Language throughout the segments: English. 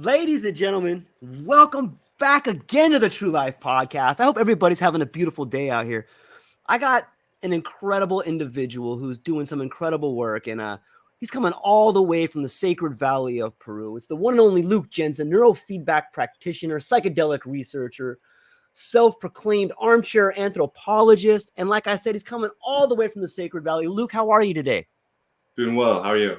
Ladies and gentlemen, welcome back again to the True Life Podcast. I hope everybody's having a beautiful day out here. I got an incredible individual who's doing some incredible work, and he's coming all the way from the Sacred Valley of Peru. It's the one and only Luke Jensen, neurofeedback practitioner, psychedelic researcher, self-proclaimed armchair anthropologist, and like I said, he's coming all the way from the Sacred Valley. Luke, how are you today? Doing well. How are you?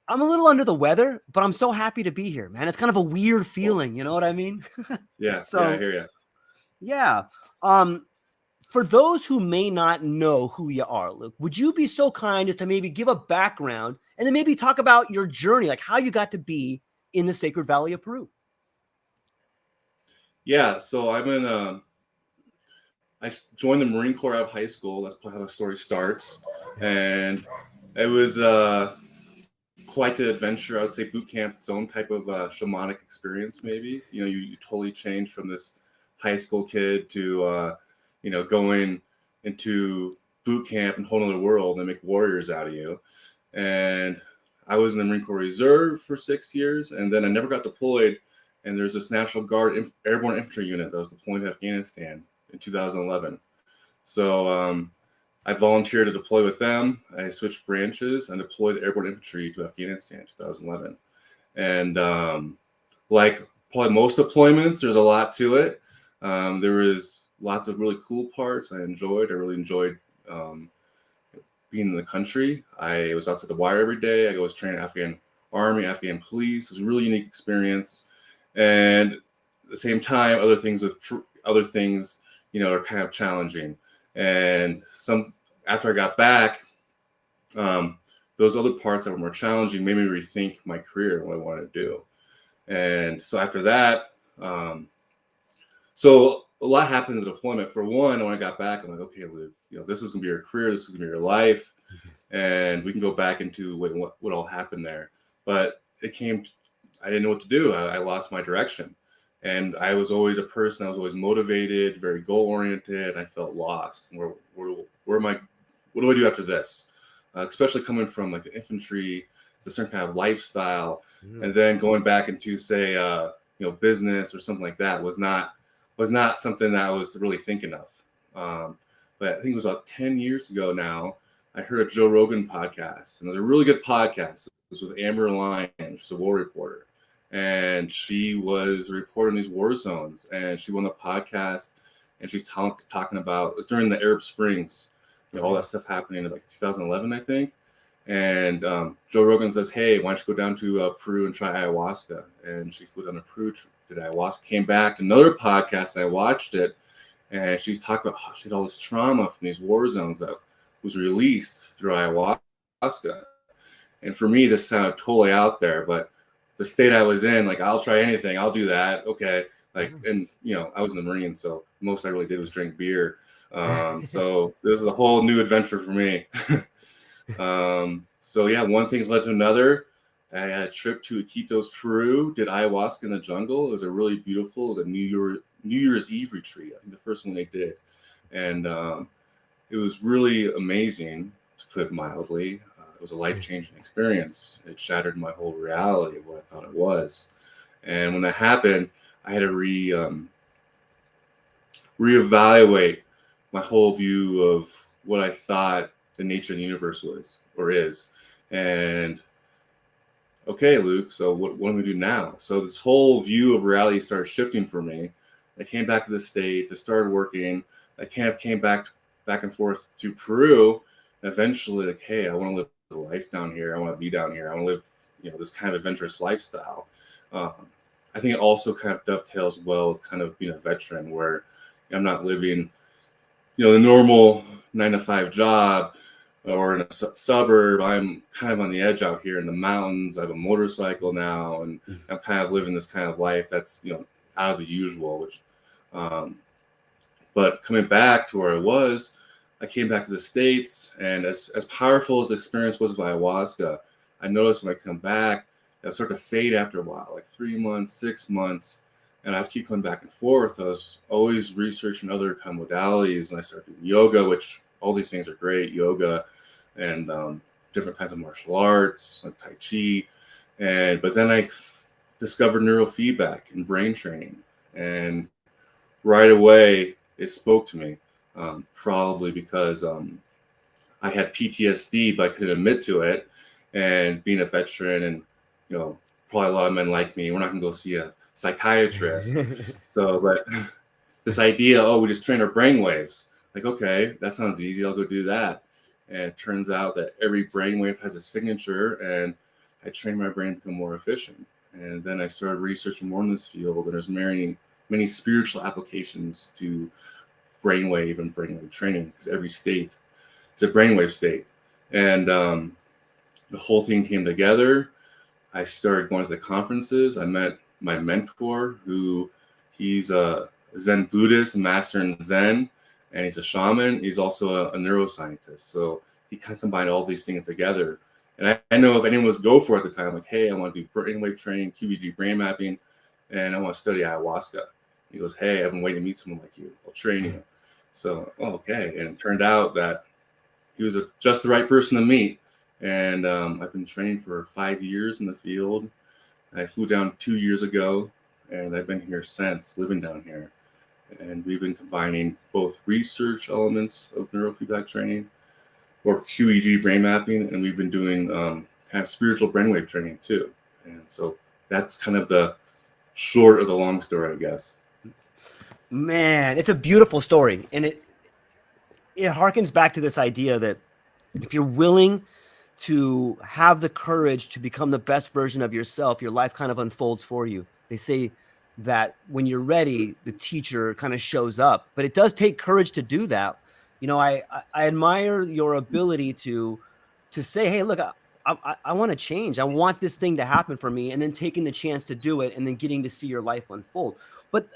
I'm a little under the weather, but I'm so happy to be here, man. It's kind of a weird feeling, you know what I mean? Yeah, I So, hear you. yeah. Um, for those who may not know who you are, Luke, would you be so kind as to maybe give a background and then maybe talk about your journey, like how you got to be in the Sacred Valley of Peru? Yeah, so joined the Marine Corps out of high school. That's how the story starts, and it was quite the adventure. I would say boot camp, its own type of shamanic experience. Maybe you totally change from this high school kid to going into boot camp and whole other world and make warriors out of you. And I was in the Marine Corps Reserve for 6 years, and then I never got deployed. And there's this National Guard Airborne Infantry unit that was deployed to Afghanistan in 2011. So I volunteered to deploy with them. I switched branches and deployed the Airborne Infantry to Afghanistan in 2011. And like probably most deployments, there's a lot to it. There was lots of really cool parts I really enjoyed being in the country. I was outside the wire every day. I was training Afghan Army, Afghan police. It was a really unique experience. And at the same time, other things, are kind of challenging. And after I got back, those other parts that were more challenging made me rethink my career and what I wanted to do. And so after that, so a lot happened in the deployment. For one, when I got back, I'm like, okay, Luke, this is gonna be your career, this is gonna be your life, and we can go back into what all happened there. But I didn't know what to do. I lost my direction. And I was always a person, I was always motivated, very goal-oriented, and I felt lost. Where am I? What do I do after this? Especially coming from like the infantry, it's a certain kind of lifestyle. And then going back into say, business or something like that was not something that I was really thinking of. But I think it was about 10 years ago now, I heard a Joe Rogan podcast, and it was a really good podcast. It was with Amber Lyon, she's a war reporter. And she was reporting these war zones, and she won the podcast, and she's talking about, it was during the Arab Springs, all that stuff happening in like 2011, I think. And Joe Rogan says, hey, why don't you go down to Peru and try ayahuasca? And she flew down to Peru, did ayahuasca, came back to another podcast. I watched it, and she's talking about how she had all this trauma from these war zones that was released through ayahuasca. And for me, this sounded totally out there, but the state I was in, like, I'll try anything. I'll do that. Okay. Like, and, I was in the Marines, so most I really did was drink beer. So this is a whole new adventure for me. So yeah, one thing's led to another. I had a trip to Iquitos, Peru, did ayahuasca in the jungle. It was a really beautiful, it was a New Year's Eve retreat. I think the first one they did. And it was really amazing, to put it mildly. It was a life-changing experience. It shattered my whole reality of what I thought it was. And when that happened, I had to reevaluate my whole view of what I thought the nature of the universe was or is. And okay, Luke, so what do we do now? So this whole view of reality started shifting for me. I came back to the States. I started working. I came back and forth to Peru. And eventually, like, hey, I want to live a life down here. I want to be down here. I want to live, this kind of adventurous lifestyle. I think it also kind of dovetails well with kind of being a veteran, where I'm not living, the normal 9-to-5 job or in a suburb. I'm kind of on the edge out here in the mountains. I have a motorcycle now, and I'm kind of living this kind of life that's, out of the usual, which, but coming back to where I was, I came back to the States, and as powerful as the experience was with ayahuasca, I noticed when I come back, I start to fade after a while, like 3 months, 6 months, and I have to keep coming back and forth. I was always researching other kind of modalities, and I started doing yoga, which all these things are great, yoga, and different kinds of martial arts, like Tai Chi, But then I discovered neurofeedback and brain training, and right away it spoke to me. Probably because I had PTSD, but I couldn't admit to it. And being a veteran, and probably a lot of men like me, we're not gonna go see a psychiatrist. So, but this idea, oh, we just train our brain waves. Like, okay, that sounds easy. I'll go do that. And it turns out that every brainwave has a signature, and I trained my brain to become more efficient. And then I started researching more in this field, and there's many spiritual applications to brainwave and brainwave training, because every state is a brainwave state. And the whole thing came together. I started going to the conferences. I met my mentor, who he's a Zen Buddhist, master in Zen, and he's a shaman. He's also a neuroscientist. So he kind of combined all these things together. And I know if anyone would go for it at the time, like, hey, I want to do brainwave training, QEEG brain mapping, and I want to study ayahuasca. He goes, hey, I've been waiting to meet someone like you. I'll train you. So, okay. And it turned out that he was just the right person to meet. And I've been training for 5 years in the field. I flew down 2 years ago, and I've been here since, living down here. And we've been combining both research elements of neurofeedback training, or QEEG brain mapping, and we've been doing kind of spiritual brainwave training too. And so that's kind of the short of the long story, I guess. Man, it's a beautiful story. And it harkens back to this idea that if you're willing to have the courage to become the best version of yourself, your life kind of unfolds for you. They say that when you're ready, the teacher kind of shows up, but it does take courage to do that. I admire your ability to say, hey, look, I want to change. I want this thing to happen for me, and then taking the chance to do it, and then getting to see your life unfold. But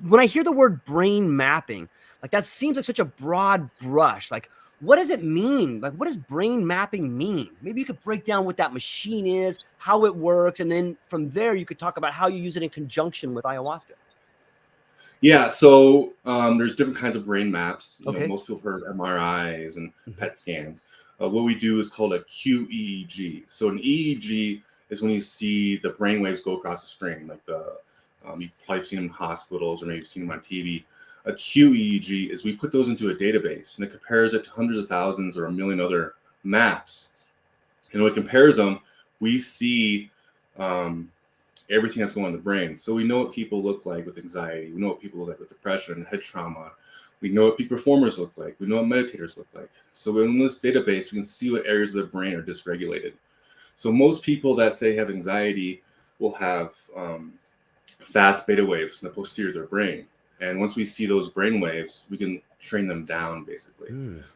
when I hear the word brain mapping, like, that seems like such a broad brush. Like, what does it mean? Like, what does brain mapping mean? Maybe you could break down what that machine is, how it works, and then from there you could talk about how you use it in conjunction with ayahuasca. Yeah, so there's different kinds of brain maps. Okay. Most people have heard of MRIs and PET scans. What we do is called a QEEG. So an EEG is when you see the brain waves go across the screen, like you've probably seen them in hospitals, or maybe seen them on TV. A QEEG is we put those into a database, and it compares it to hundreds of thousands or a million other maps. And when it compares them, we see everything that's going on in the brain. So we know what people look like with anxiety. We know what people look like with depression, head trauma. We know what peak performers look like. We know what meditators look like. So in this database, we can see what areas of the brain are dysregulated. So most people that say have anxiety will have fast beta waves in the posterior of their brain. And once we see those brain waves, we can train them down, basically.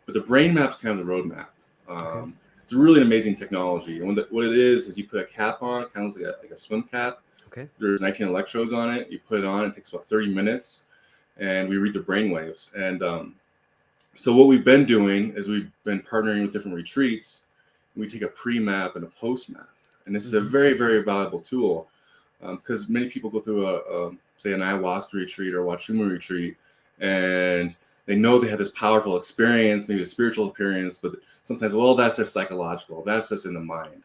But the brain map's kind of the roadmap. Okay. It's really an amazing technology. And what it is you put a cap on, it kind of looks like a swim cap. Okay. There's 19 electrodes on it. You put it on, it takes about 30 minutes, and we read the brain waves. And so what we've been doing is we've been partnering with different retreats. We take a pre-map and a post-map. And this is a very, very valuable tool, because many people go through say an ayahuasca retreat or a Wachuma retreat, and they know they have this powerful experience, maybe a spiritual experience, but sometimes, well, that's just psychological. That's just in the mind.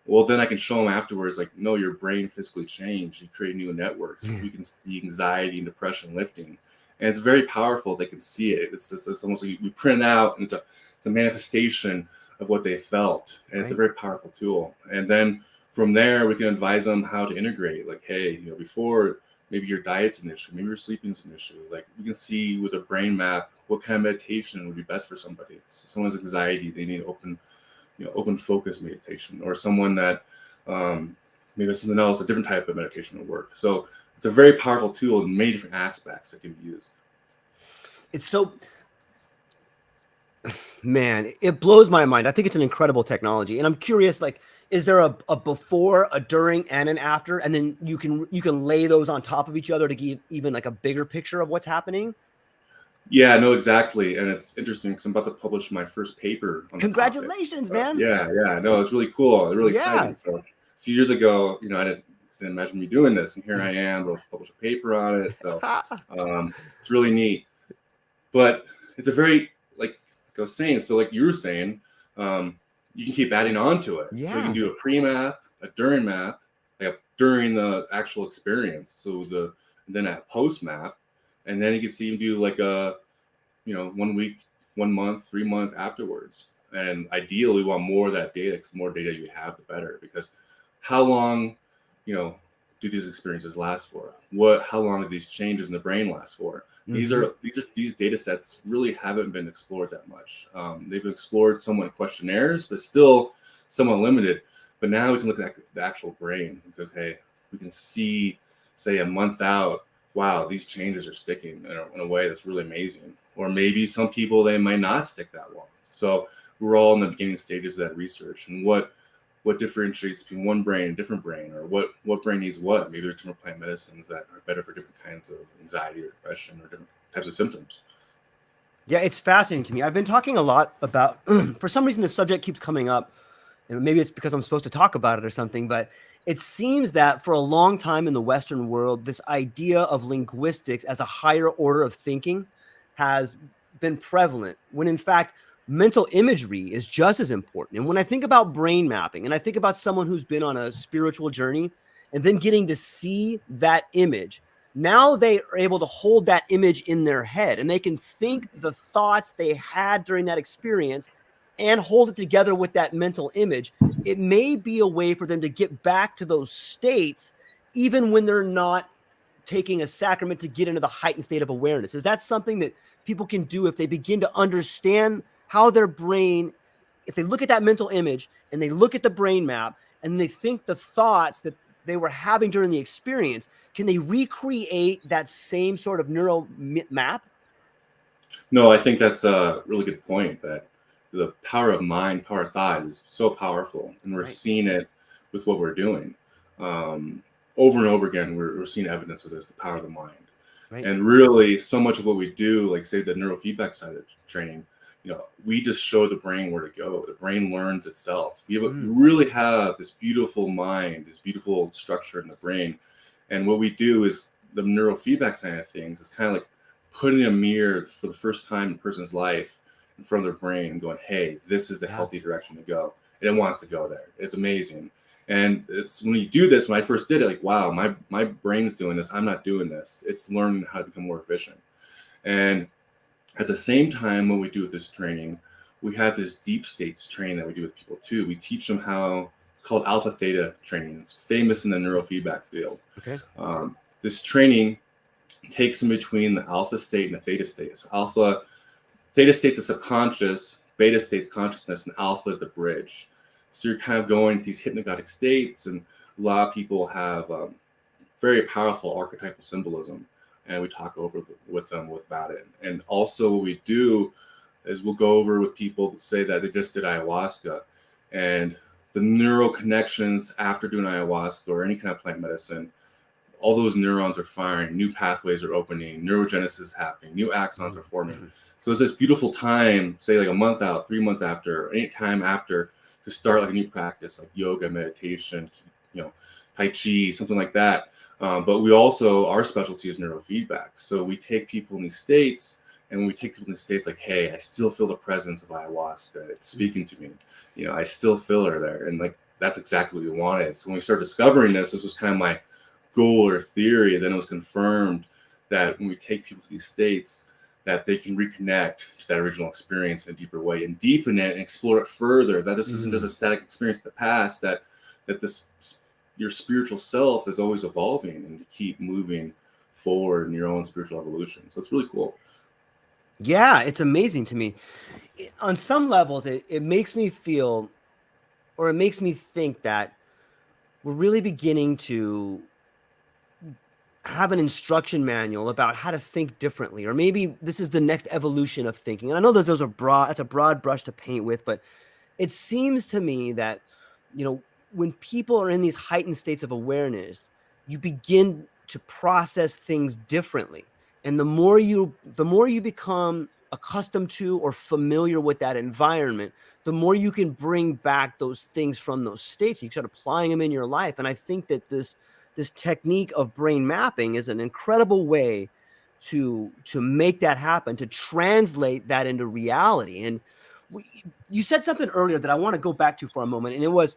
Well, then I can show them afterwards, like, no, your brain physically changed. You create new networks. You can see anxiety and depression lifting. And it's very powerful. They can see it. It's almost like we print it out, and it's a manifestation of what they felt. And it's a very powerful tool. And then from there, we can advise them how to integrate. Like, hey, before, maybe your diet's an issue, maybe your sleeping's an issue. Like, we can see with a brain map what kind of meditation would be best for somebody. So someone's anxiety, they need open focus meditation, or someone that maybe something else, a different type of meditation will work. So it's a very powerful tool in many different aspects that can be used. It's so, man, it blows my mind. I think it's an incredible technology. And I'm curious, like, is there a before, a during, and an after? And then you can lay those on top of each other to give even like a bigger picture of what's happening? Yeah, no, exactly. And it's interesting because I'm about to publish my first paper on Congratulations, the topic. man. Yeah. No, it's really cool. I'm really excited. So a few years ago, I didn't imagine me doing this. And here I am, I'll publish a paper on it. So it's really neat. But it's a very, like I was saying, so like you were saying, you can keep adding on to it. Yeah. So you can do a pre-map, a during map, like during the actual experience. So and then at post map, and then you can see him do like a 1 week, 1 month, 3 month afterwards. And ideally, we want more of that data, because the more data you have, the better. Because how long, do these experiences last for? How long do these changes in the brain last for? These data sets really haven't been explored that much. They've been explored somewhat in questionnaires, but still somewhat limited. But now we can look at the actual brain. Okay, we can see, say, a month out, wow, these changes are sticking in a way that's really amazing. Or maybe some people, they might not stick that long. So we're all in the beginning stages of that research. And what differentiates between one brain and a different brain, or what brain needs what? Maybe there are different plant medicines that are better for different kinds of anxiety or depression or different types of symptoms. Yeah, it's fascinating to me. I've been talking a lot about, for some reason, the subject keeps coming up, and maybe it's because I'm supposed to talk about it or something, but it seems that for a long time in the Western world, this idea of linguistics as a higher order of thinking has been prevalent, when in fact, mental imagery is just as important. And when I think about brain mapping, and I think about someone who's been on a spiritual journey and then getting to see that image, now they are able to hold that image in their head, and they can think the thoughts they had during that experience and hold it together with that mental image. It may be a way for them to get back to those states, even when they're not taking a sacrament to get into the heightened state of awareness. Is that something that people can do if they begin to understand how their brain, if they look at that mental image and they look at the brain map and they think the thoughts that they were having during the experience, can they recreate that same sort of neural map? No, I think that's a really good point, that the power of mind, power of thought is so powerful. And we're seeing it with what we're doing. Over and over again, we're seeing evidence of this, the power of the mind. Right. And really, so much of what we do, like say the neurofeedback side of training, we just show the brain where to go. The brain learns itself. We really have this beautiful mind, this beautiful structure in the brain. And what we do is the neurofeedback side of things is kind of like putting a mirror for the first time in a person's life in front of their brain and going, hey, this is the healthy direction to go. And it wants to go there. It's amazing. And it's when you do this, when I first did it, like, wow, my brain's doing this. I'm not doing this. It's learning how to become more efficient. And at the same time, when we do this training, we have this deep states training that we do with people too. We teach them how, it's called alpha theta training. It's famous in the neurofeedback field. Okay. This training takes them between the alpha state and the theta state. So theta state's the subconscious, beta state's consciousness, and alpha is the bridge. So you're kind of going to these hypnagogic states, and a lot of people have very powerful archetypal symbolism, and we talk over with them about it. And also what we do is we'll go over with people that say that they just did ayahuasca, and the neural connections after doing ayahuasca or any kind of plant medicine, all those neurons are firing, new pathways are opening, neurogenesis is happening, new axons are forming. So it's this beautiful time, say like a month out, 3 months after, any time after, to start like a new practice, like yoga, meditation, Tai Chi, something like that. But we also, our specialty is neurofeedback. So we take people in these states, and when we take people in these states, like, hey, I still feel the presence of ayahuasca. It's speaking to me. I still feel her there. And like, that's exactly what we wanted. So when we started discovering this was kind of my goal or theory. And then it was confirmed that when we take people to these states, that they can reconnect to that original experience in a deeper way and deepen it and explore it further. That this isn't just a static experience in the past, that your spiritual self is always evolving and to keep moving forward in your own spiritual evolution. So it's really cool. Yeah, it's amazing to me. On some levels, it makes me feel, or it makes me think that we're really beginning to have an instruction manual about how to think differently, or maybe this is the next evolution of thinking. And I know that those are that's a broad brush to paint with, but it seems to me that, when people are in these heightened states of awareness, you begin to process things differently. And the more you become accustomed to or familiar with that environment, the more you can bring back those things from those states. You start applying them in your life. And I think that this technique of brain mapping is an incredible way to make that happen, to translate that into reality. And you said something earlier that I want to go back to for a moment, and it was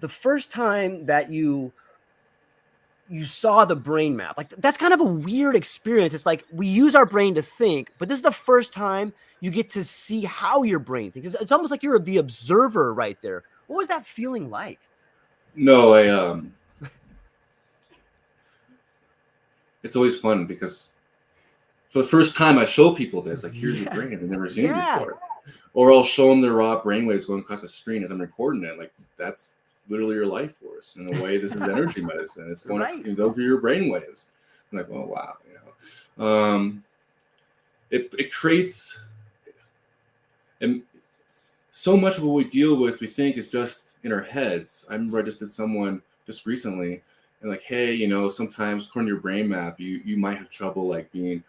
the first time that you saw the brain map, like that's kind of a weird experience. It's like we use our brain to think, but this is the first time you get to see how your brain thinks. It's almost like you're the observer right there. What was that feeling like? No, it's always fun because for the first time I show people this, like, here's your brain. They've never seen it before. Or I'll show them the raw brainwaves going across the screen as I'm recording it. Like, that's literally your life force. In a way, this is energy medicine. It's going to go through your brainwaves. I'm like, oh, wow. It creates, and so much of what we deal with, we think is just in our heads. I remember I just did someone just recently, and like, hey, sometimes according to your brain map, you might have trouble like being,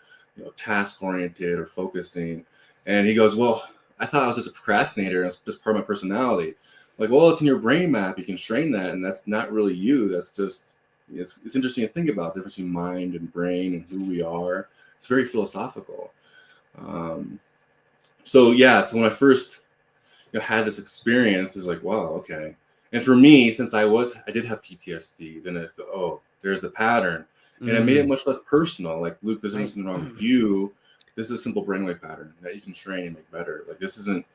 task oriented or focusing. And he goes, well, I thought I was just a procrastinator, and it's just part of my personality. Like, well, it's in your brain map. You can train that, and that's not really you. That's just, it's interesting to think about the difference between mind and brain and who we are. It's very philosophical. So when I first had this experience, it's like, wow, okay. And for me, since I did have PTSD, then I go, oh, there's the pattern. And it made it much less personal. Like, Luke, there's nothing wrong with you. This is a simple brainwave pattern that you can train and make better. Like, this isn't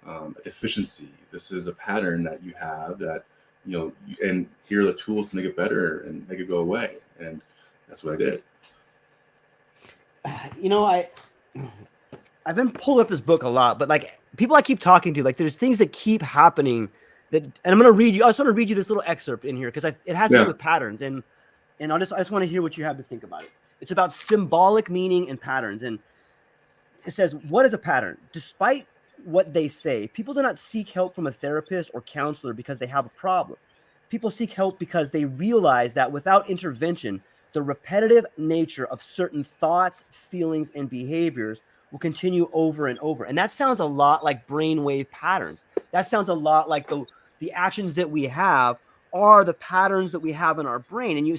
a deficiency. This is a pattern that you have that, and here are the tools to make it better and make it go away. And that's what I did. I've been pulling up this book a lot, but like people I keep talking to, like there's things that keep happening that, and I'm going to read you. I just want to read you this little excerpt in here because it has to do with patterns, and I just want to hear what you have to think about it. It's about symbolic meaning and patterns, and it says, "What is a pattern? Despite what they say, people do not seek help from a therapist or counselor because they have a problem. People seek help because they realize that without intervention, the repetitive nature of certain thoughts, feelings, and behaviors will continue over and over." And that sounds a lot like brainwave patterns. That sounds a lot like the actions that we have are the patterns that we have in our brain. And you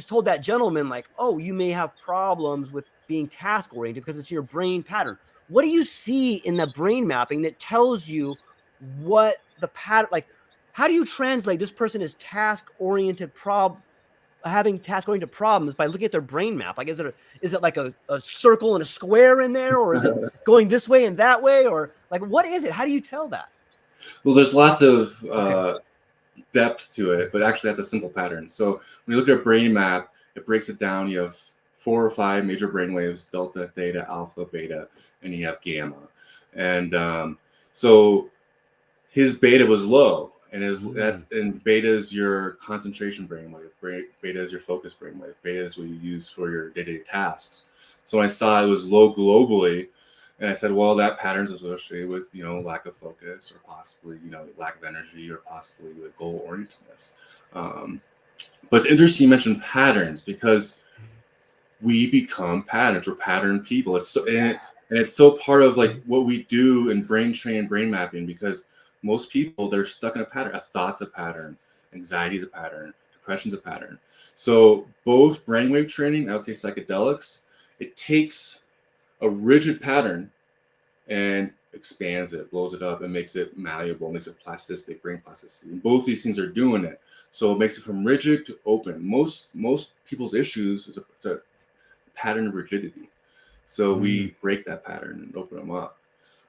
told that gentleman, like, oh, you may have problems with being task oriented because it's your brain pattern. What do you see in the brain mapping that tells you what the pattern, like, how do you translate this person is having task-oriented problems by looking at their brain map? Like, is it like a circle and a square in there, or is it going this way and that way, or like, what is it? How do you tell that? Well, there's lots of depth to it, but actually that's a simple pattern. So when you look at a brain map, it breaks it down. You have 4 or 5 major brain waves: delta, theta, alpha, beta, and you have gamma. And so his beta was low. And beta is your concentration brainwave. Beta is your focus brainwave. Beta is what you use for your day-to-day tasks. So when I saw it was low globally, and I said, well, that pattern is associated with, lack of focus, or possibly, lack of energy, or possibly with goal orientedness. But it's interesting you mentioned patterns, because we become patterns. We're pattern people. It's so part of like what we do in brain training, brain mapping, because most people, they're stuck in a pattern. A thought's a pattern, anxiety is a pattern, depression's a pattern. So both brainwave training, I would say psychedelics, it takes a rigid pattern and expands it, blows it up, and makes it malleable, makes it plastic, brain plasticity. And both these things are doing it. So it makes it from rigid to open. Most people's issues is a pattern of rigidity. So we break that pattern and open them up.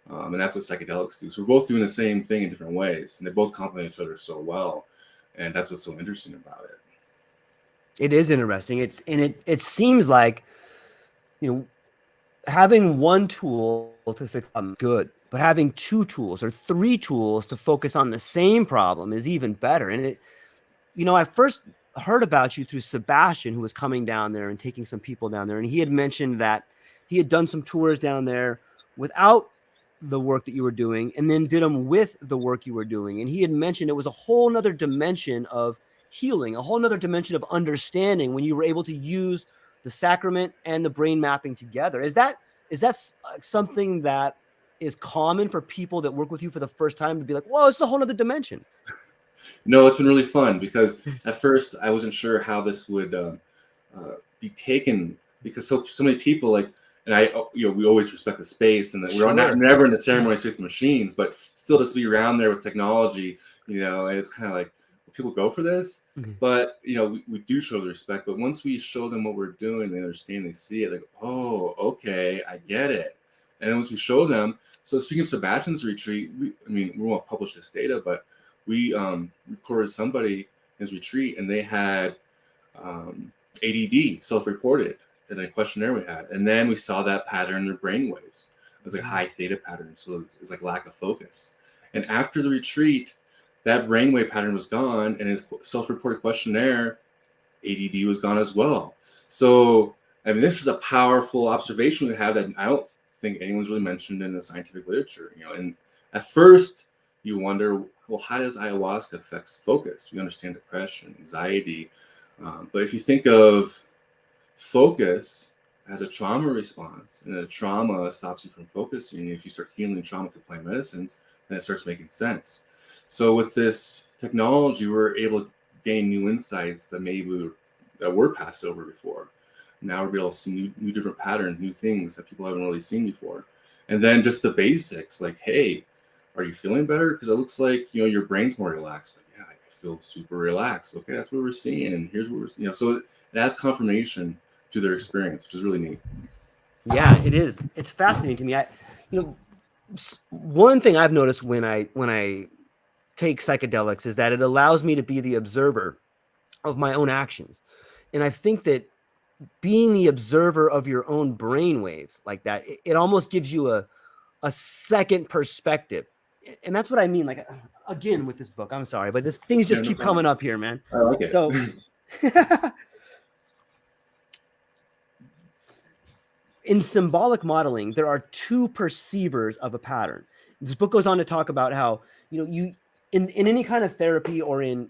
And that's what psychedelics do. So we're both doing the same thing in different ways, and they both complement each other so well. And that's what's so interesting about it. It is interesting. It seems like, having one tool to fix good, but having 2 tools or 3 tools to focus on the same problem is even better. And I first heard about you through Sebastian, who was coming down there and taking some people down there. And he had mentioned that he had done some tours down there without the work that you were doing, and then did them with the work you were doing. And he had mentioned it was a whole nother dimension of healing, a whole nother dimension of understanding when you were able to use the sacrament and the brain mapping together. Is that something that is common for people that work with you for the first time to be like, whoa, it's a whole nother dimension? No, it's been really fun, because at first I wasn't sure how this would be taken, because so many people, like, and we always respect the space, and that we're never in the ceremony with machines, but still just be around there with technology, and it's kind of like, people go for this, Mhm. but we do show the respect. But once we show them what we're doing, they understand, they see it, like, oh, okay, I get it. And then once we show them, so speaking of Sebastian's retreat, we won't publish this data, but we recorded somebody in his retreat, and they had ADD, self-reported, in a questionnaire we had, and then we saw that pattern in their brain waves. It was like high theta pattern, so it was like lack of focus. And after the retreat, that brainwave pattern was gone, and his self-reported questionnaire, ADD was gone as well. So, I mean, this is a powerful observation we have that I don't think anyone's really mentioned in the scientific literature. And at first, you wonder, well, how does ayahuasca affect focus? We understand depression, anxiety, but if you think of focus as a trauma response, and a trauma stops you from focusing, if you start healing trauma through plant medicines, then it starts making sense. So with this technology, we're able to gain new insights that were passed over before. Now we're able to see new different patterns, new things that people haven't really seen before. And then just the basics, like, hey, are you feeling better? Because it looks like, your brain's more relaxed. Like, yeah, I feel super relaxed. Okay, that's what we're seeing. And here's what we're, so it adds confirmation to their experience, which is really neat. Yeah, it is. It's fascinating to me. One thing I've noticed when I take psychedelics is that it allows me to be the observer of my own actions. And I think that being the observer of your own brain waves like that, it almost gives you a second perspective. And that's what I mean. Like, again, with this book, I'm sorry, but things just keep coming up here, man. I like it. So in symbolic modeling, there are two perceivers of a pattern. This book goes on to talk about how, you in any kind of therapy or in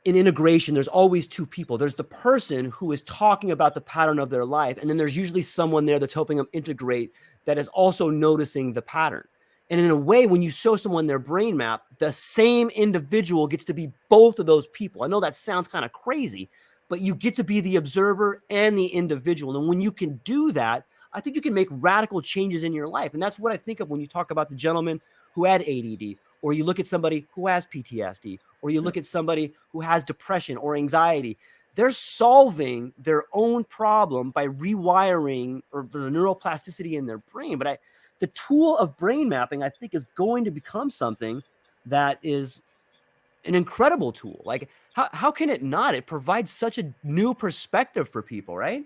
integration, there's always two people. There's the person who is talking about the pattern of their life, and then there's usually someone there that's helping them integrate, that is also noticing the pattern. And in a way, when you show someone their brain map, the same individual gets to be both of those people. I know that sounds kind of crazy, but you get to be the observer and the individual. And when you can do that, I think you can make radical changes in your life. And that's what I think of when you talk about the gentleman who had ADD, or you look at somebody who has PTSD, or you look at somebody who has depression or anxiety. They're solving their own problem by rewiring or the neuroplasticity in their brain. But the tool of brain mapping, I think, is going to become something that is an incredible tool. Like, how can it not? It provides such a new perspective for people, right?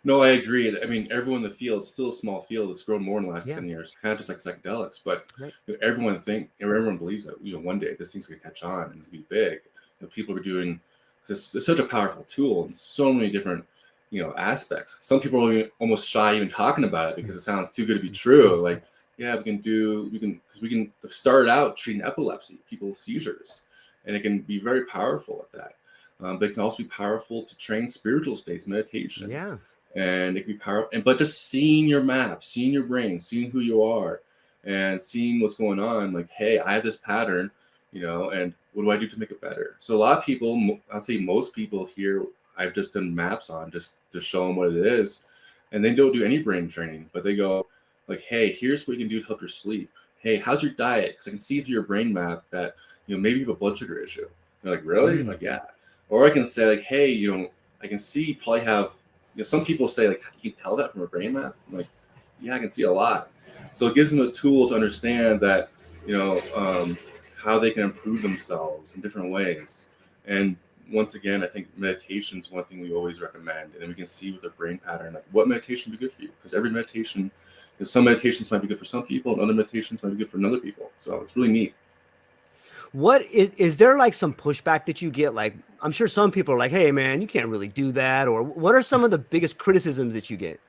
No, I agree. I mean, everyone in the field, it's still a small field. It's grown more in the last Yeah. 10 years, kind of just like psychedelics. But Right. everyone believes that one day this thing's gonna catch on and it's gonna be big. People are doing this. It's such a powerful tool in so many different aspects. Some people are almost shy even talking about it because it sounds too good to be true. Like, yeah, we can start out treating epilepsy, people's seizures, and it can be very powerful at that. But it can also be powerful to train spiritual states, meditation. Yeah. And it can be powerful. But just seeing your map, seeing your brain, seeing who you are, and seeing what's going on. Like, hey, I have this pattern, and what do I do to make it better? So a lot of people, I'll say most people here, I've just done maps on just to show them what it is, and they don't do any brain training, but they go like, hey, here's what you can do to help your sleep. Hey, how's your diet? Because I can see through your brain map that maybe you have a blood sugar issue. They're like, really? Like, yeah. Or I can say like, hey, I can see you probably have. Some people say like, you can tell that from a brain map. I'm like, yeah, I can see a lot. So it gives them a tool to understand that, how they can improve themselves in different ways. And once again, I think meditation is one thing we always recommend. And then we can see with their brain pattern, like what meditation would be good for you. Because every meditation, some meditations might be good for some people and other meditations might be good for other people. So it's really neat. What is there like some pushback that you get? Like, I'm sure some people are like, hey man, you can't really do that. Or what are some of the biggest criticisms that you get?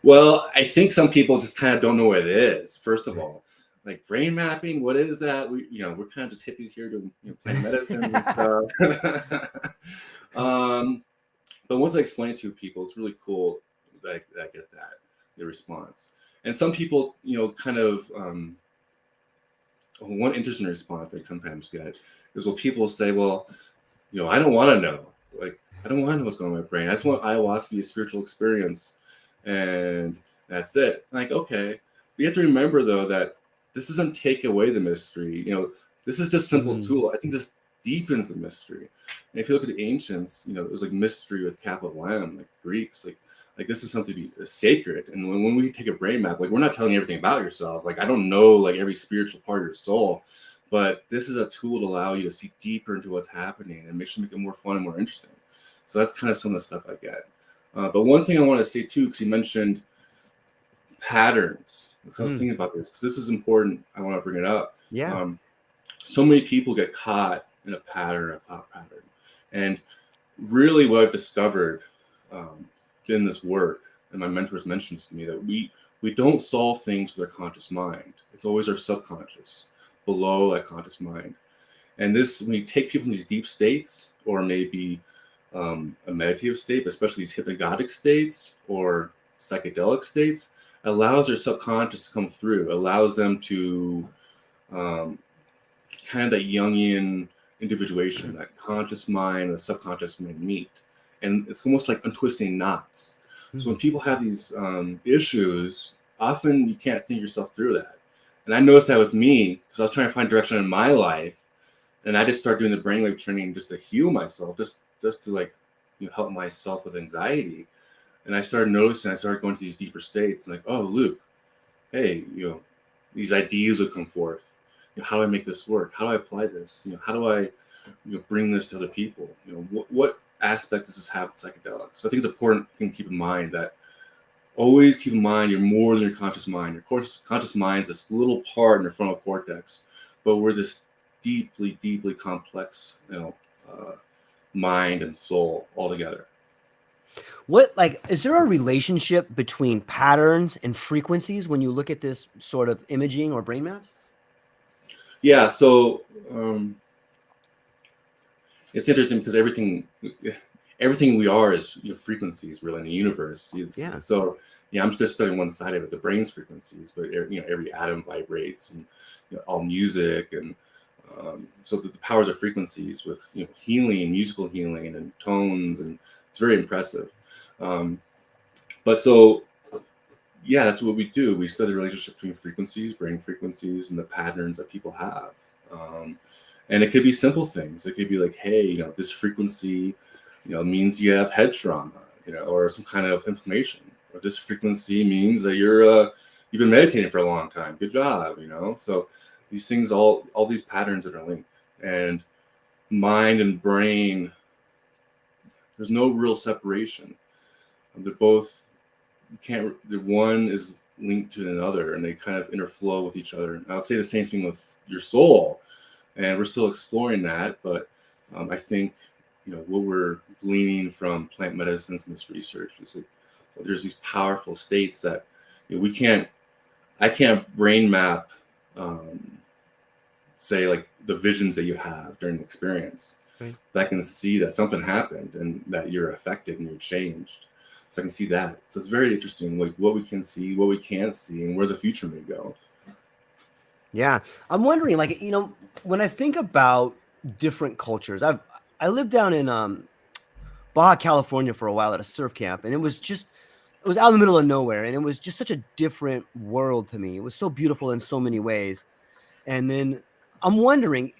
Well, I think some people just kind of don't know what it is. First of all, like brain mapping, what is that? We're kind of just hippies here doing plant medicine and stuff. But once I explain it to people, it's really cool that I get the response. And some people, kind of one interesting response I sometimes get is when people say, well, I don't want to know. Like, I don't want to know what's going on in my brain. I just want ayahuasca to be a spiritual experience. And that's it. Like, okay. But you have to remember, though, that this doesn't take away the mystery. This is just a simple tool. I think this deepens the mystery. And if you look at the ancients, it was like mystery with capital M, like Greeks, like this is something to be sacred. And when we take a brain map, like we're not telling you everything about yourself. Like I don't know like every spiritual part of your soul, but this is a tool to allow you to see deeper into what's happening and make it more fun and more interesting. So that's kind of some of the stuff I get. But one thing I want to say too, because you mentioned patterns. So I was thinking about this because this is important. I want to bring it up. Yeah. So many people get caught in a pattern, a thought pattern. And really what I've discovered in this work, and my mentors mentioned to me, that we don't solve things with our conscious mind. It's always our subconscious below that conscious mind. And this, when you take people in these deep states, or maybe a meditative state, but especially these hypnagogic states or psychedelic states, allows their subconscious to come through, allows them to kind of that Jungian individuation, that conscious mind and the subconscious mind meet. And it's almost like untwisting knots. So when people have these issues, often you can't think yourself through that. And I noticed that with me, because I was trying to find direction in my life, and I just started doing the brainwave training just to heal myself, just to like help myself with anxiety. And I started noticing, I started going to these deeper states, and like, oh, Luke, hey, these ideas will come forth. How do I make this work? How do I apply this? How do I bring this to other people? What aspect does this have with psychedelics? So I think it's important thing to keep in mind that always keep in mind you're more than your conscious mind. Your conscious mind is this little part in your frontal cortex, but we're this deeply, deeply complex, mind and soul all together. Is there a relationship between patterns and frequencies when you look at this sort of imaging or brain maps? Yeah, so it's interesting because everything we are is frequencies really in the universe. So I'm just studying one side of it, the brain's frequencies, but every atom vibrates, and all music, and so the powers of frequencies with healing, musical healing, and tones, and it's very impressive. But so that's what we do. We study the relationship between frequencies, brain frequencies, and the patterns that people have. And it could be simple things. It could be like, hey, this frequency, means you have head trauma, or some kind of inflammation. Or this frequency means that you've been meditating for a long time. Good job, So these things, all these patterns that are linked, and mind and brain, there's no real separation. They're both, the one is linked to another, and they kind of interflow with each other. And I would say the same thing with your soul, and we're still exploring that. But I think what we're gleaning from plant medicines and this research is that there's these powerful states that I can't brain map, say like the visions that you have during the experience. Right. But I can see that something happened and that you're affected and you're changed. So I can see that. So it's very interesting, like what we can see, what we can't see, and where the future may go. Yeah. I'm wondering, when I think about different cultures, I lived down in Baja California for a while at a surf camp, and it was out in the middle of nowhere, and it was just such a different world to me. It was so beautiful in so many ways. And then I'm wondering,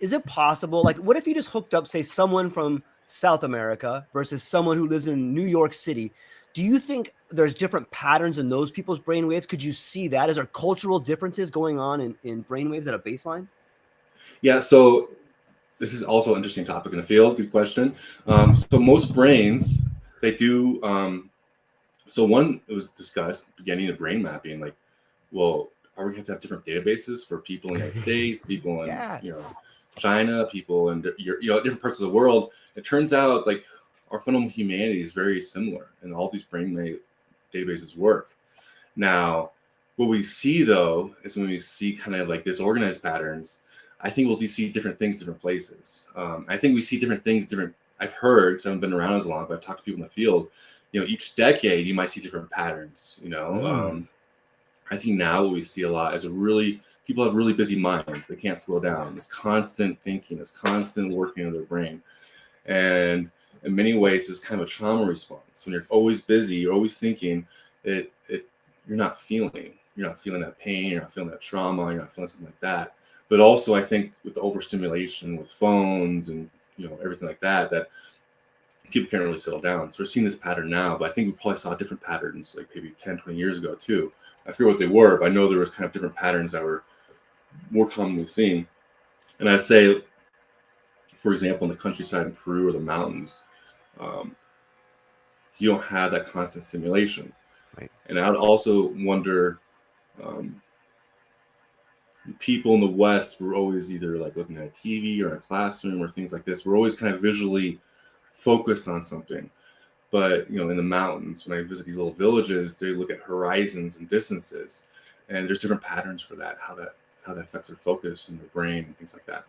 is it possible, what if you just hooked up, say, someone from South America versus someone who lives in New York City? Do you think there's different patterns in those people's brainwaves? Could you see that? Is there cultural differences going on in brainwaves at a baseline? Yeah, so this is also an interesting topic in the field. Good question. So most brains, they do. So one, it was discussed beginning of brain mapping, like, well, are we going to have different databases for people in the United States, people in China, people in different parts of the world? It turns out like our fundamental humanity is very similar, and all these brain databases work. Now, what we see though is when we see kind of like disorganized patterns, I think we'll see different things different places. I think we see different things I've heard, because I haven't been around as long, but I've talked to people in the field. Each decade you might see different patterns. I think now what we see a lot is people have really busy minds. They can't slow down. It's constant thinking. It's constant working in their brain. And in many ways, it's kind of a trauma response. When you're always busy, you're always thinking, you're not feeling that pain. You're not feeling that trauma. You're not feeling something like that. But also, I think with the overstimulation with phones and everything like that, that people can't really settle down. So we're seeing this pattern now, but I think we probably saw different patterns like maybe 10, 20 years ago too. I forget what they were, but I know there was kind of different patterns that were more commonly seen. And I say, for example, in the countryside in Peru or the mountains, you don't have that constant stimulation. Right. And I would also wonder, people in the West were always either like looking at TV or in a classroom or things like this. We're always kind of visually focused on something. But in the mountains, when I visit these little villages, they look at horizons and distances, and there's different patterns for that. How that affects their focus and their brain and things like that.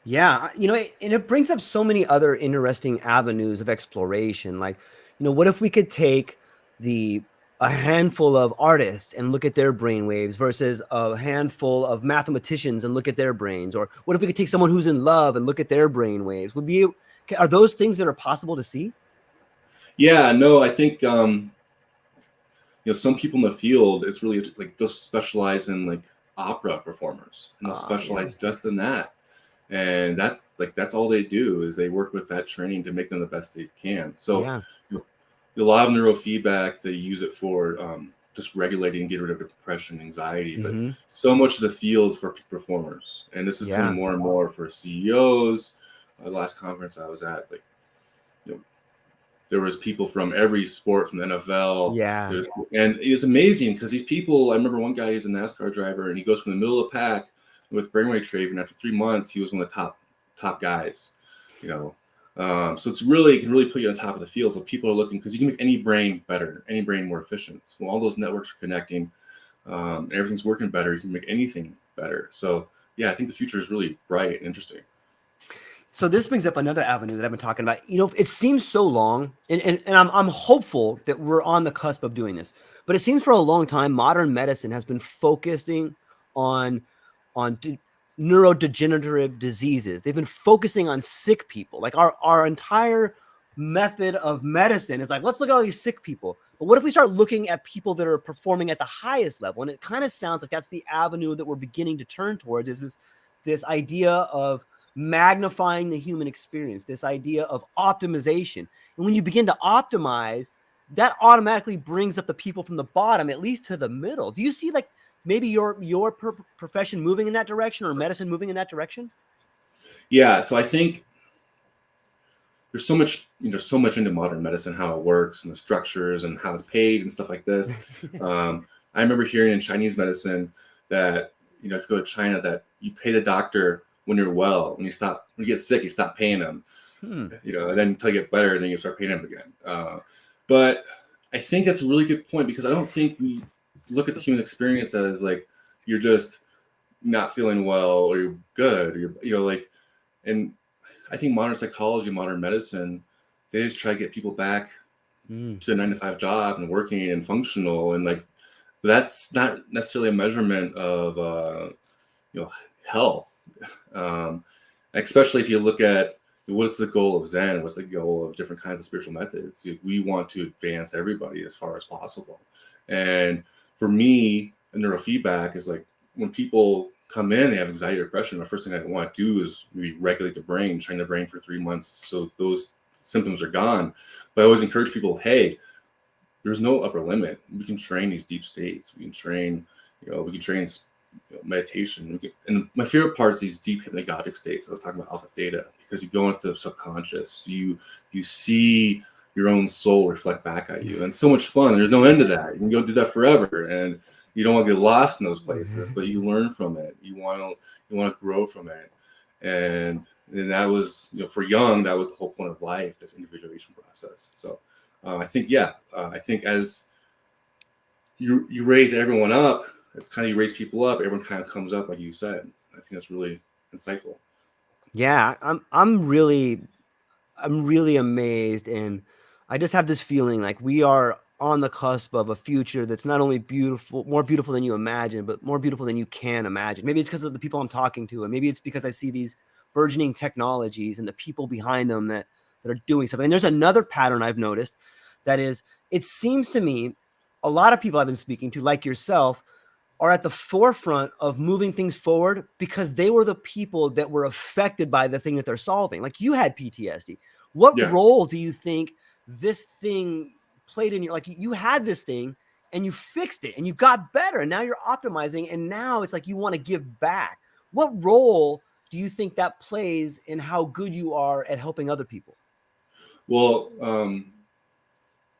Yeah, and it brings up so many other interesting avenues of exploration. Like, what if we could take a handful of artists and look at their brainwaves versus a handful of mathematicians and look at their brains? Or what if we could take someone who's in love and look at their brainwaves? Are those things that are possible to see? Yeah, no, I think some people in the field, it's really like they'll specialize in like opera performers, and they'll specialize just in that. And that's all they do is they work with that training to make them the best they can. So a lot of neurofeedback, they use it for just regulating and getting rid of depression, anxiety, but so much of the field is for peak performers. And this is coming more and more for CEOs. The last conference I was at, like, there was people from every sport, from the NFL. Yeah. And it's amazing because these people, I remember one guy who's a NASCAR driver, and he goes from the middle of the pack with brainwave training, and after 3 months, he was one of the top guys. So it's it can really put you on top of the field. So people are looking, because you can make any brain better, any brain more efficient. So all those networks are connecting, and everything's working better. You can make anything better. So yeah, I think the future is really bright and interesting. So this brings up another avenue that I've been talking about. It seems so long, and I'm hopeful that we're on the cusp of doing this. But it seems for a long time, modern medicine has been focusing on neurodegenerative diseases. They've been focusing on sick people. Like our entire method of medicine is like, let's look at all these sick people. But what if we start looking at people that are performing at the highest level? And it kind of sounds like that's the avenue that we're beginning to turn towards, is this idea of magnifying the human experience, this idea of optimization. And when you begin to optimize, that automatically brings up the people from the bottom, at least to the middle. Do you see like maybe your profession moving in that direction, or medicine moving in that direction? Yeah. So I think there's so much into modern medicine, how it works and the structures and how it's paid and stuff like this. I remember hearing in Chinese medicine that, if you go to China, that you pay the doctor when you're well. When you get sick, you stop paying them. And then until you get better, then you start paying them again. But I think that's a really good point, because I don't think we look at the human experience as like you're just not feeling well or you're good, or and I think modern psychology, modern medicine, they just try to get people back to a 9-to-5 job and working and functional, and like that's not necessarily a measurement of health. Especially if you look at what's the goal of Zen, what's the goal of different kinds of spiritual methods. We want to advance everybody as far as possible. And for me, neurofeedback is like when people come in, they have anxiety or depression, the first thing I want to do is maybe regulate the brain, train the brain for 3 months so those symptoms are gone. But I always encourage people, hey, there's no upper limit. We can train these deep states. We can train, meditation. And my favorite part is these deep hypnagogic states. I was talking about alpha theta, because you go into the subconscious, you see your own soul reflect back at you, and it's so much fun. And there's no end to that. You can go do that forever, and you don't want to get lost in those places, but you learn from it. You want to grow from it, and that was, for Jung, that was the whole point of life, this individuation process. So I think as you raise everyone up, it's kind of, you raise people up, everyone kind of comes up, like you said. I think that's really insightful. Yeah, I'm really amazed, and I just have this feeling like we are on the cusp of a future that's not only more beautiful than you imagine, but more beautiful than you can imagine. Maybe it's because of the people I'm talking to, and maybe it's because I see these burgeoning technologies and the people behind them that are doing something. And there's another pattern I've noticed, that is, it seems to me, a lot of people I've been speaking to, like yourself, are at the forefront of moving things forward because they were the people that were affected by the thing that they're solving. Like you had PTSD. What Yeah. role do you think this thing played in your, like you had this thing and you fixed it and you got better and now you're optimizing and now it's like you want to give back. What role do you think that plays in how good you are at helping other people? Well,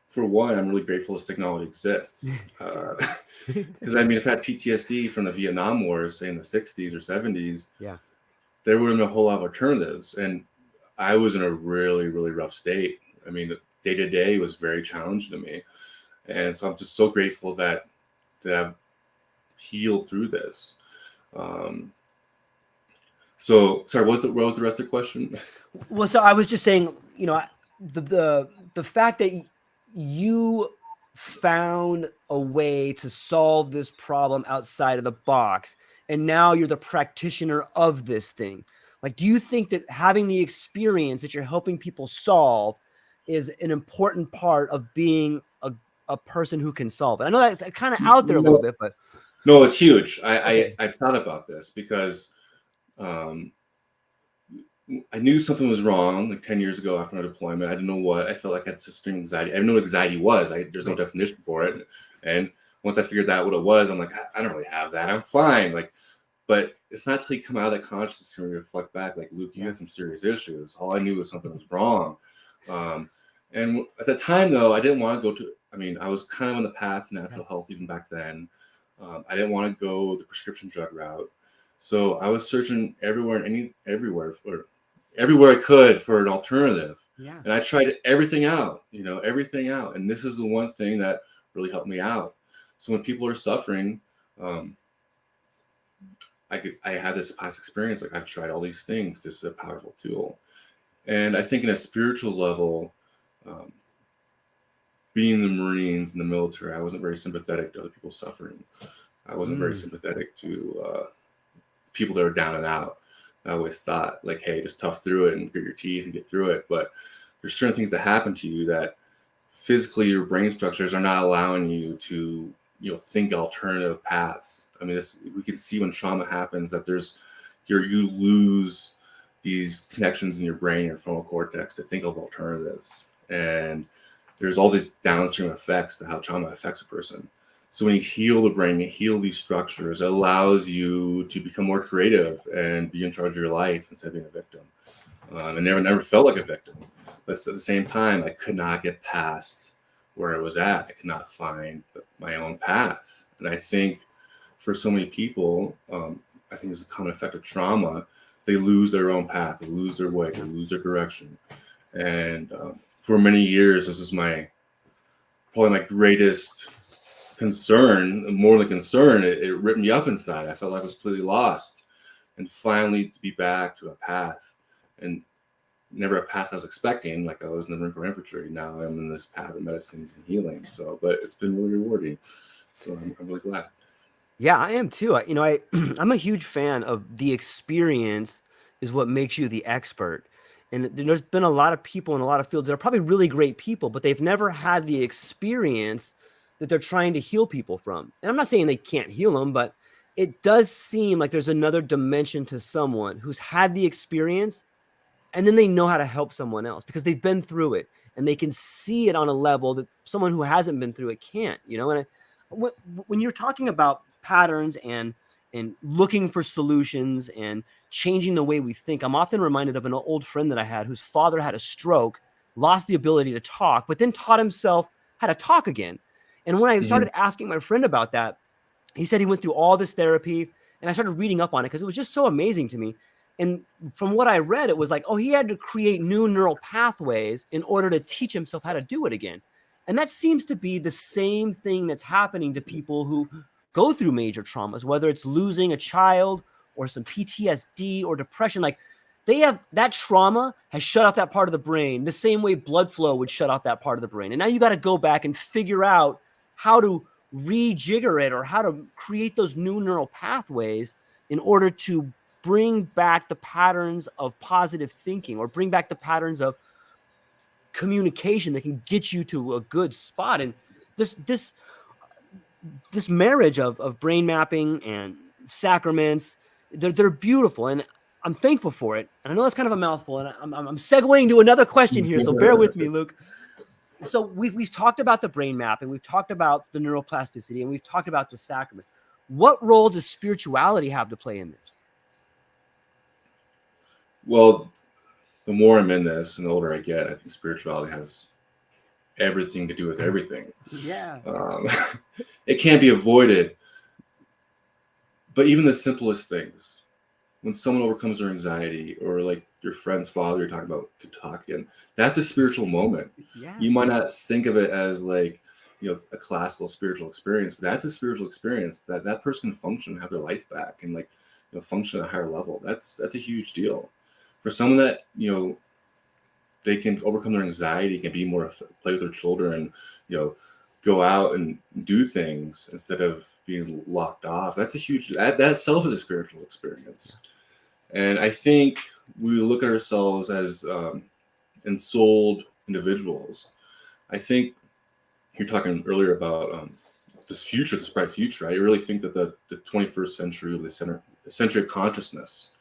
for one, I'm really grateful this technology exists. Because I mean, if I had PTSD from the Vietnam War, say in the 60s or 70s, Yeah. there would have been a whole lot of alternatives. And I was in a really, really rough state. I mean, day to day was very challenging to me. And so I'm just so grateful that I've healed through this. Um, so, sorry, what was the rest of the question? Well, so I was just saying, you know, the fact that you found a way to solve this problem outside of the box, and now you're the practitioner of this thing. Like, do you think that having the experience that you're helping people solve is an important part of being a person who can solve it? I know that's kind of out there a little No, bit, but no, it's huge. okay. I've thought about this because um, I knew something was wrong like 10 years ago after my deployment. I didn't know what. I felt like I had extreme anxiety. I didn't know what anxiety was. There's no Right. definition for it. And once I figured out what it was, I'm like, I don't really have that. I'm fine. Like, but it's not till you come out of that consciousness and reflect back, like, Luke, you had some serious issues. All I knew was something was wrong. Um, and at the time, though, I didn't want to go to, I mean, I was kind of on the path to natural health even back then. I didn't want to go the prescription drug route. So I was searching everywhere and everywhere I could for an alternative. Yeah. And I tried everything out, everything out. And this is the one thing that really helped me out. So when people are suffering, I had this past experience. Like, I've tried all these things. This is a powerful tool. And I think in a spiritual level, being in the Marines and the military, I wasn't very sympathetic to other people suffering. I wasn't very sympathetic to people that are down and out. I always thought, like, hey, just tough through it and grit your teeth and get through it. But there's certain things that happen to you that physically your brain structures are not allowing you to, think alternative paths. I mean, we can see when trauma happens that you lose these connections in your brain, your frontal cortex, to think of alternatives. And there's all these downstream effects to how trauma affects a person. So when you heal the brain, you heal these structures, it allows you to become more creative and be in charge of your life instead of being a victim. I never felt like a victim. But at the same time, I could not get past where I was at. I could not find my own path. And I think for so many people, I think it's a common effect of trauma. They lose their own path. They lose their way. They lose their direction. And for many years, this is probably my greatest concern. More than concern, it ripped me up inside. I felt like I was completely lost. And finally, to be back to a path, and never a path I was expecting. Like, I was in the Marine Corps infantry. Now I'm in this path of medicines and healing. So, but it's been really rewarding. So I'm really glad. Yeah, I am too. I'm a huge fan of the experience is what makes you the expert. And there's been a lot of people in a lot of fields that are probably really great people, but they've never had the experience that they're trying to heal people from. And I'm not saying they can't heal them, but it does seem like there's another dimension to someone who's had the experience and then they know how to help someone else because they've been through it and they can see it on a level that someone who hasn't been through it can't, And when you're talking about patterns and looking for solutions and changing the way we think, I'm often reminded of an old friend that I had whose father had a stroke, lost the ability to talk, but then taught himself how to talk again. And when I started asking my friend about that, he said he went through all this therapy, and I started reading up on it because it was just so amazing to me. And from what I read, it was like, oh, he had to create new neural pathways in order to teach himself how to do it again. And that seems to be the same thing that's happening to people who go through major traumas, whether it's losing a child or some PTSD or depression. Like, they have that trauma has shut off that part of the brain the same way blood flow would shut off that part of the brain. And now you got to go back and figure out how to rejigger it or how to create those new neural pathways in order to bring back the patterns of positive thinking or bring back the patterns of communication that can get you to a good spot. And this this marriage of brain mapping and sacraments, they're beautiful, and I'm thankful for it. And I know that's kind of a mouthful, and I'm segueing to another question here, so bear with me, Luke. So we've talked about the brain mapping, we've talked about the neuroplasticity, and we've talked about the sacrament. What role does spirituality have to play in this? Well, the more I'm in this and the older I get, I think spirituality has everything to do with everything. Yeah. It can't be avoided. But even the simplest things, when someone overcomes their anxiety, or like your friend's father you're talking about Kentucky, that's a spiritual moment. Yeah. You might not think of it as like, a classical spiritual experience, but that's a spiritual experience that person can function, have their life back, and like, function at a higher level. That's a huge deal for someone that, they can overcome their anxiety, can be more, play with their children, go out and do things instead of being locked off. That's a huge, that itself is a spiritual experience. And I think we look at ourselves as ensouled individuals. I think you're talking earlier about this future, this bright future. I really think that the 21st century, the century of consciousness,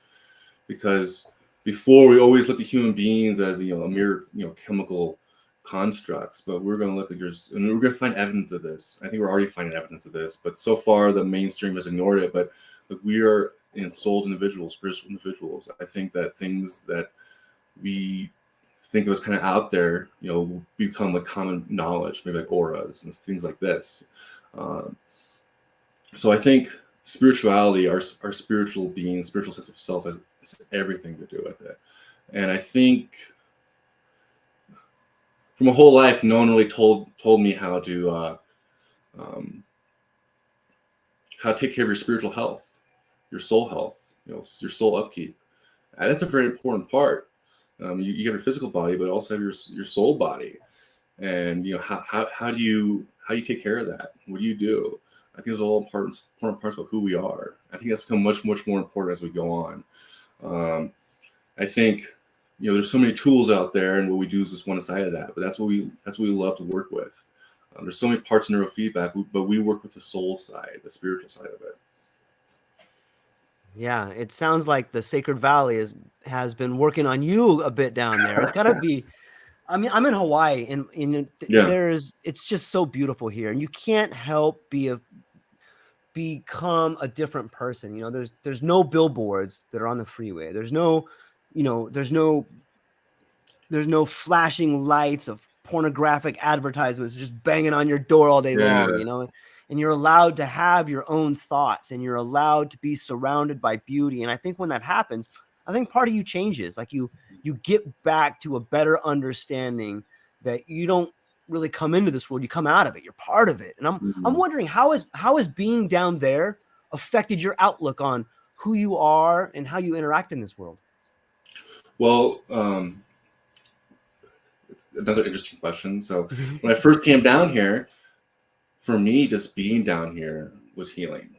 because before we always looked at human beings as a mere chemical constructs, but we're going to look at yours, and we're going to find evidence of this. I think we're already finding evidence of this, but so far the mainstream has ignored it. But we are ensouled individuals, spiritual individuals. I think that things that we think of as kind of out there, become like common knowledge, maybe like auras and things like this. So I think spirituality, our spiritual being, spiritual sense of self, has everything to do with it. And I think from a whole life, no one really told me how to take care of your spiritual health, your soul health, your soul upkeep. And that's a very important part. You have your physical body, but also have your soul body. And how do you take care of that? What do you do? I think those are all important parts about who we are. I think that's become much more important as we go on. I think there's so many tools out there, and what we do is just one side of that. But that's what we love to work with. There's so many parts of neurofeedback, but we work with the soul side, the spiritual side of it. Yeah, it sounds like the Sacred Valley has been working on you a bit down there. It's got to be. I mean, I'm in Hawaii, and it's just so beautiful here, and you can't help become a different person. There's no billboards that are on the freeway. There's no flashing lights of pornographic advertisements just banging on your door all day long, and you're allowed to have your own thoughts, and you're allowed to be surrounded by beauty. And I think when that happens, I think part of you changes. Like you get back to a better understanding that you don't really come into this world, you come out of it, you're part of it. And I'm wondering, how is being down there affected your outlook on who you are and how you interact in this world? Well, another interesting question. So when I first came down here, for me, just being down here was healing.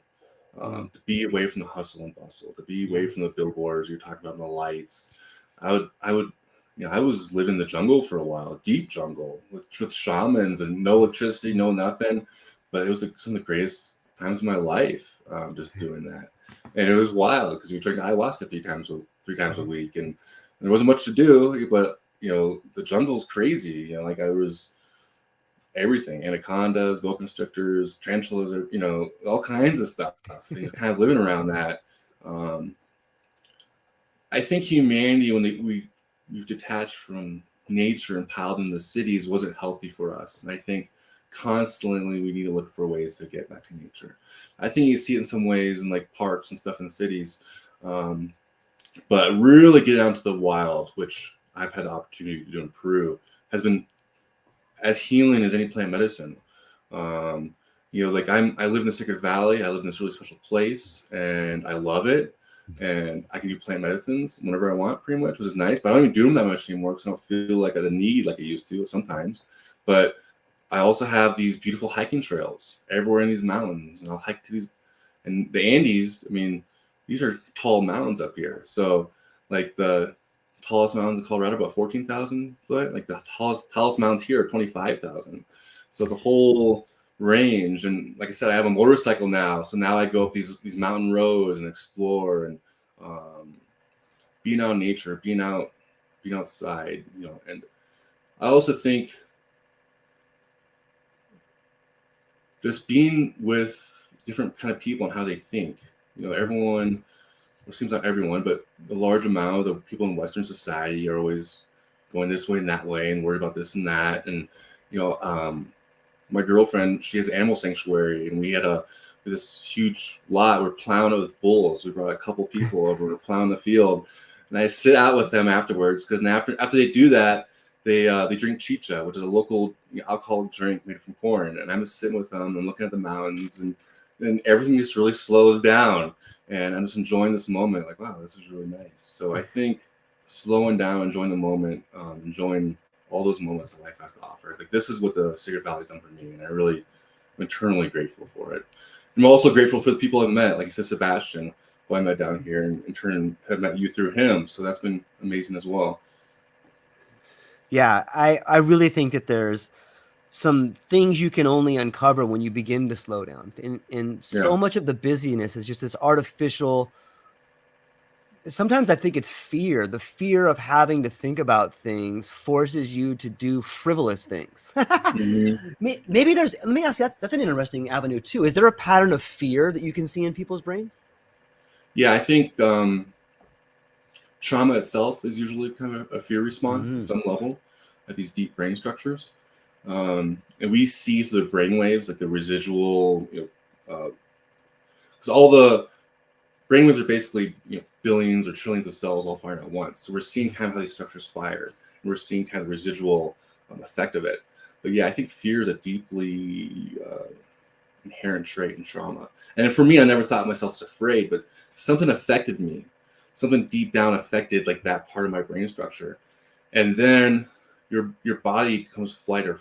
To be away from the hustle and bustle, to be away from the billboards you're talking about, and the lights. I was living in the jungle for a while, deep jungle with shamans and no electricity, no nothing. But it was some of the greatest times of my life, just doing that. And it was wild because we drank ayahuasca three times a week, and there wasn't much to do. But the jungle's crazy. Like I was everything: anacondas, boa constrictors, tarantulas, all kinds of stuff. And just kind of living around that. I think humanity, when we've detached from nature and piled into the cities, wasn't healthy for us. And I think constantly we need to look for ways to get back to nature. I think you see it in some ways in like parks and stuff in cities, but really get down to the wild, which I've had the opportunity to do in Peru, has been as healing as any plant medicine. Like I live in the Sacred Valley. I live in this really special place, and I love it. And I can do plant medicines whenever I want, pretty much, which is nice. But I don't even do them that much anymore because I don't feel like the need like I used to sometimes. But I also have these beautiful hiking trails everywhere in these mountains, and I'll hike to these. And the Andes, I mean, these are tall mountains up here. So, like the tallest mountains in Colorado, about 14,000 foot. Like the tallest mountains here are 25,000. So it's a whole range. And like I said, I have a motorcycle now, so now I go up these mountain roads and explore, and being out in nature, being outside, And I also think just being with different kind of people and how they think. Everyone, it seems not everyone, but a large amount of the people in Western society are always going this way and that way and worried about this and that. And my girlfriend, she has an animal sanctuary, and we had this huge lot. We're plowing it with bulls. We brought a couple people over. We're plowing the field, and I sit out with them afterwards, because after they do that, they drink chicha, which is a local alcoholic drink made from corn. And I'm just sitting with them and looking at the mountains, and everything just really slows down, and I'm just enjoying this moment. Like, wow, this is really nice. So I think slowing down, enjoying the moment, enjoying all those moments that life has to offer. Like, this is what the Sacred Valley's done for me, and I really am eternally grateful for it. I'm also grateful for the people I've met, like you said, Sebastian, who I met down here, and in turn have met you through him. So that's been amazing as well. Yeah, I really think that there's some things you can only uncover when you begin to slow down. And so much of the busyness is just this artificial. Sometimes I think it's fear. The fear of having to think about things forces you to do frivolous things. Maybe let me ask you, that's an interesting avenue too. Is there a pattern of fear that you can see in people's brains? Yeah, I think trauma itself is usually kind of a fear response at some level, at these deep brain structures. And we see through the brain waves, like the residual, because all the brain waves are basically billions or trillions of cells all firing at once. So we're seeing kind of how these structures fire, and we're seeing kind of the residual effect of it. But yeah, I think fear is a deeply inherent trait in trauma. And for me, I never thought myself as afraid, but something affected me. Something deep down affected like that part of my brain structure. And then your body becomes fight or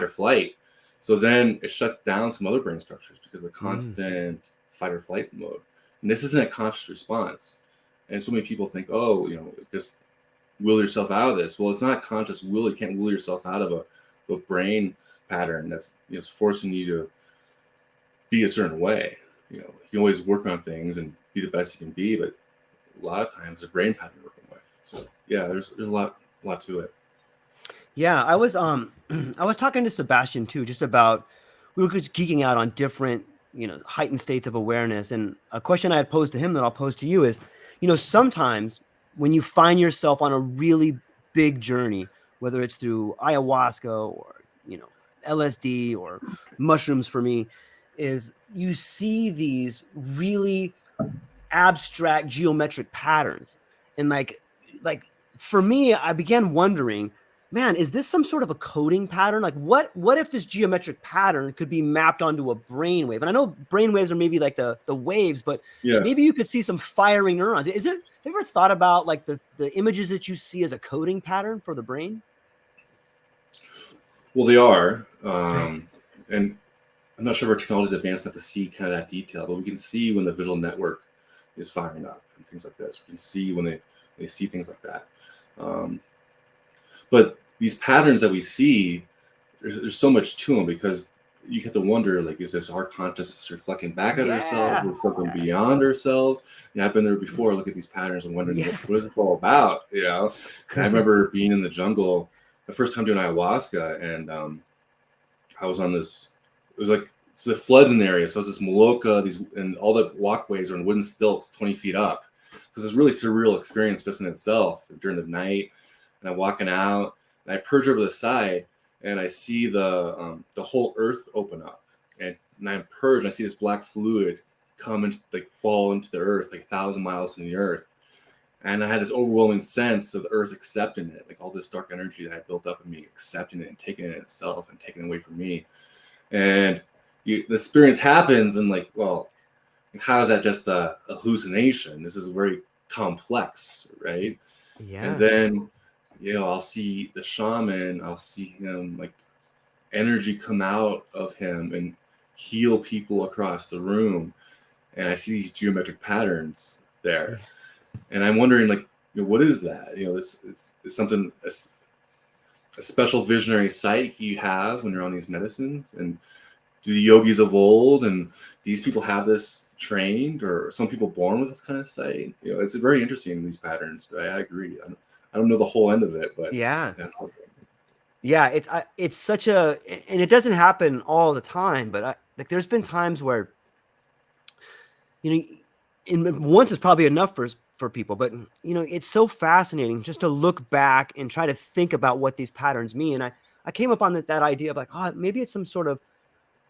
flight. So then it shuts down some other brain structures because of the constant fight or flight mode. And this isn't a conscious response. And so many people think, just will yourself out of this. Well, it's not conscious will. You can't will yourself out of a brain pattern that's forcing you to be a certain way. You can always work on things and be the best you can be, but a lot of times the brain pattern you're working with. So yeah, there's a lot to it. Yeah, I was talking to Sebastian too, just about, we were just geeking out on different, heightened states of awareness. And a question I had posed to him that I'll pose to you is, sometimes when you find yourself on a really big journey, whether it's through ayahuasca or, LSD or mushrooms for me, is you see these really abstract geometric patterns. And like for me, I began wondering, man, is this some sort of a coding pattern? Like what if this geometric pattern could be mapped onto a brainwave? And I know brainwaves are maybe like the waves, but maybe you could see some firing neurons. Have you ever thought about like the images that you see as a coding pattern for the brain? Well, they are. And I'm not sure if our technology is advanced enough to see kind of that detail, but we can see when the visual network is firing up and things like this. We can see when they see things like that. But these patterns that we see, there's so much to them, because you have to wonder, like, is this our consciousness reflecting back at ourselves, or something beyond ourselves? I've been there before. Look at these patterns and wondering, what is this all about? And I remember being in the jungle the first time doing ayahuasca, and I was on this. It was like, so the floods in the area. So it was this maloca, and all the walkways are on wooden stilts 20 feet up. So it's this really surreal experience just in itself during the night. And I'm walking out, and I perch over the side, and I see the whole earth open up, and I'm purged, and I see this black fluid come and like fall into the earth, like 1,000 miles from the earth. And I had this overwhelming sense of the earth accepting it, like all this dark energy that had built up in me, accepting it and taking it in itself and taking it away from me. And the experience happens, and like, well, how is that just a hallucination? This is very complex, right? Yeah. And then I'll see the shaman, I'll see him, like, energy come out of him and heal people across the room. And I see these geometric patterns there. And I'm wondering, like, what is that? This is something, a special visionary sight you have when you're on these medicines. And do the yogis of old and these people have this trained, or some people born with this kind of sight? You know, it's very interesting, these patterns. But I agree. I don't know the whole end of it, but Yeah. Yeah, it's such a, and it doesn't happen all the time, but like there's been times where, you know, once is probably enough for people, but you know, it's so fascinating just to look back and try to think about what these patterns mean. And I came up on that idea of like, oh, maybe it's some sort of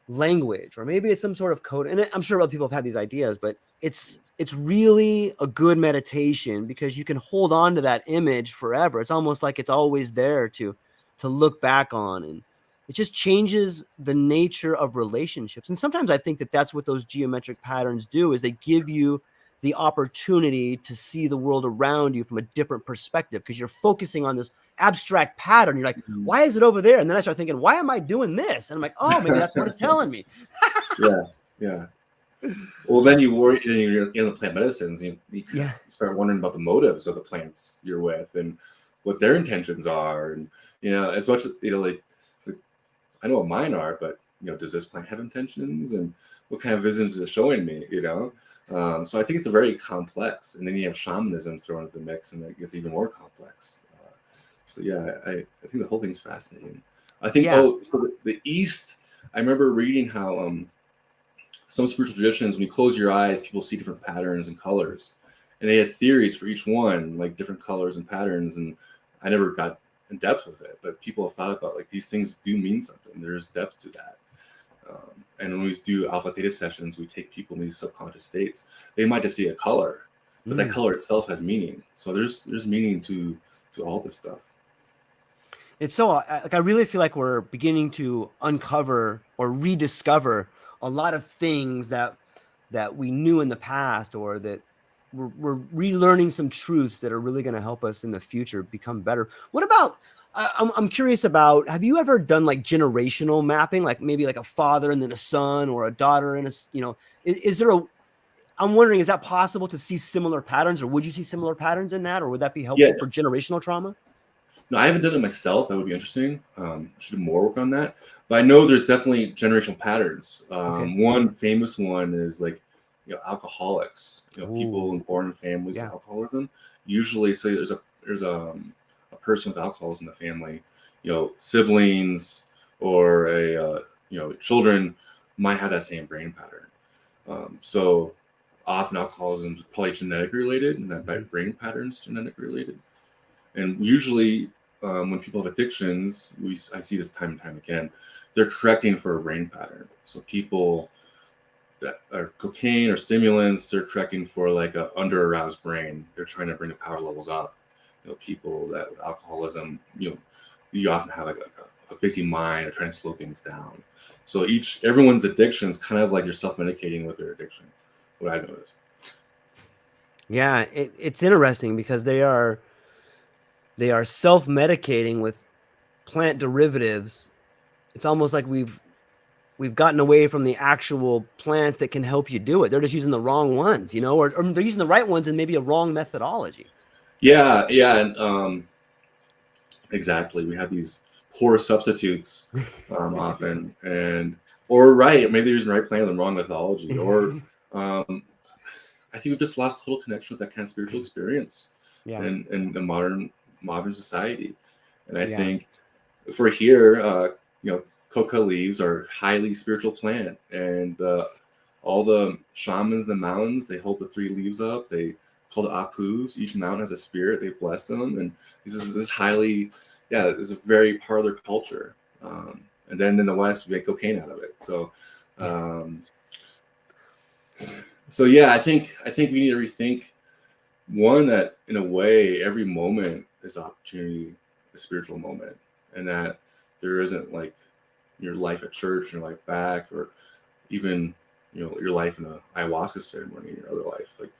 language, or maybe it's some sort of code. And I'm sure other people have had these ideas, but it's really a good meditation because you can hold on to that image forever. It's almost like it's always there to look back on, and it just changes the nature of relationships. And sometimes I think that that's what those geometric patterns do, is they give you the opportunity to see the world around you from a different perspective, because you're focusing on this abstract pattern. You're like, why is it over there? And then I start thinking, why am I doing this? And I'm like, oh, maybe that's what it's telling me. Yeah. Well, then you're in the plant medicines. You start wondering about the motives of the plants you're with and what their intentions are. And, you know, as much as, you know, like I know what mine are, but, you know, does this plant have intentions, and what kind of visions is it showing me, you know? So I think it's a very complex, and then you have shamanism thrown into the mix, and it gets even more complex. So yeah, I think the whole thing's fascinating. I think, so the East, I remember reading how some spiritual traditions, when you close your eyes, people see different patterns and colors, and they had theories for each one, like different colors and patterns. And I never got in depth with it, but people have thought about like these things do mean something. There's depth to that. And when we do alpha theta sessions, we take people in these subconscious states. They might just see a color, but that color itself has meaning. So there's meaning to all this stuff. It's so like, I really feel like we're beginning to uncover or rediscover a lot of things that we knew in the past, or that we're relearning some truths that are really going to help us in the future become better. What about, I'm curious about, have you ever done like generational mapping, like maybe like a father and then a son, or a daughter and a, you know, is there a, I'm wondering, is that possible to see similar patterns, or would you see similar patterns in that, or would that be helpful for generational trauma? No, I haven't done it myself. That would be interesting. Should do more work on that. But I know there's definitely generational patterns. One famous one is like, you know, alcoholics. You know, people born in families with alcoholism. Usually, so there's a person with alcoholism in the family. You know, siblings or you know, children might have that same brain pattern. So often alcoholism is probably genetically related, and that brain pattern's genetically related. And usually, when people have addictions, I see this time and time again, they're correcting for a brain pattern. So people that are cocaine or stimulants, they're correcting for like a under-aroused brain. They're trying to bring the power levels up. You know, people that with alcoholism, you know, you often have like a busy mind, or trying to slow things down. So everyone's addiction is kind of like you're self-medicating with their addiction. What I noticed. Yeah, it's interesting because they are self-medicating with plant derivatives. It's almost like we've gotten away from the actual plants that can help you do it. They're just using the wrong ones, you know, or they're using the right ones and maybe a wrong methodology. Yeah, and exactly. We have these poor substitutes often, or maybe they're using the right plant with the wrong methodology, or I think we've just lost total connection with that kind of spiritual experience in the modern society. And I think for here, you know, coca leaves are highly spiritual plant, and all the shamans in the mountains, they hold the 3 leaves up. They call the apus. Each mountain has a spirit. They bless them, and this is highly, it's a very part of their culture. And then in the West, we make cocaine out of it. So, I think we need to rethink one, that in a way every moment is opportunity, a spiritual moment, and that there isn't like your life at church, your life back, or even, you know, your life in a ayahuasca ceremony in your other life. Like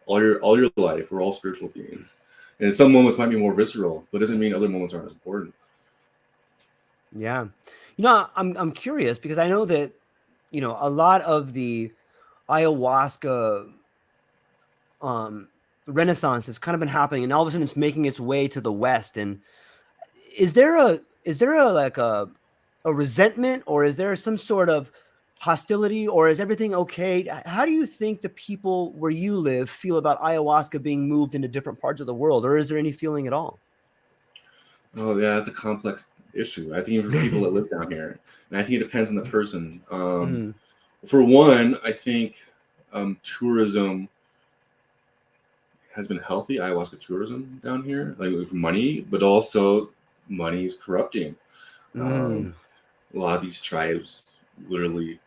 all your life, we're all spiritual beings, and some moments might be more visceral, but it doesn't mean other moments aren't as important. Yeah, you know, I'm curious because I know that, you know, a lot of the ayahuasca renaissance has kind of been happening, and all of a sudden it's making its way to the West. And is there a like a resentment, or is there some sort of hostility, or is everything okay? How do you think the people where you live feel about ayahuasca being moved into different parts of the world, or is there any feeling at all? Oh yeah, that's a complex issue. I think for people that live down here, and I think it depends on the person. Mm, For one, I think tourism has been healthy, ayahuasca tourism down here, like with money, but also money is corrupting. Um, mm, a lot of these tribes literally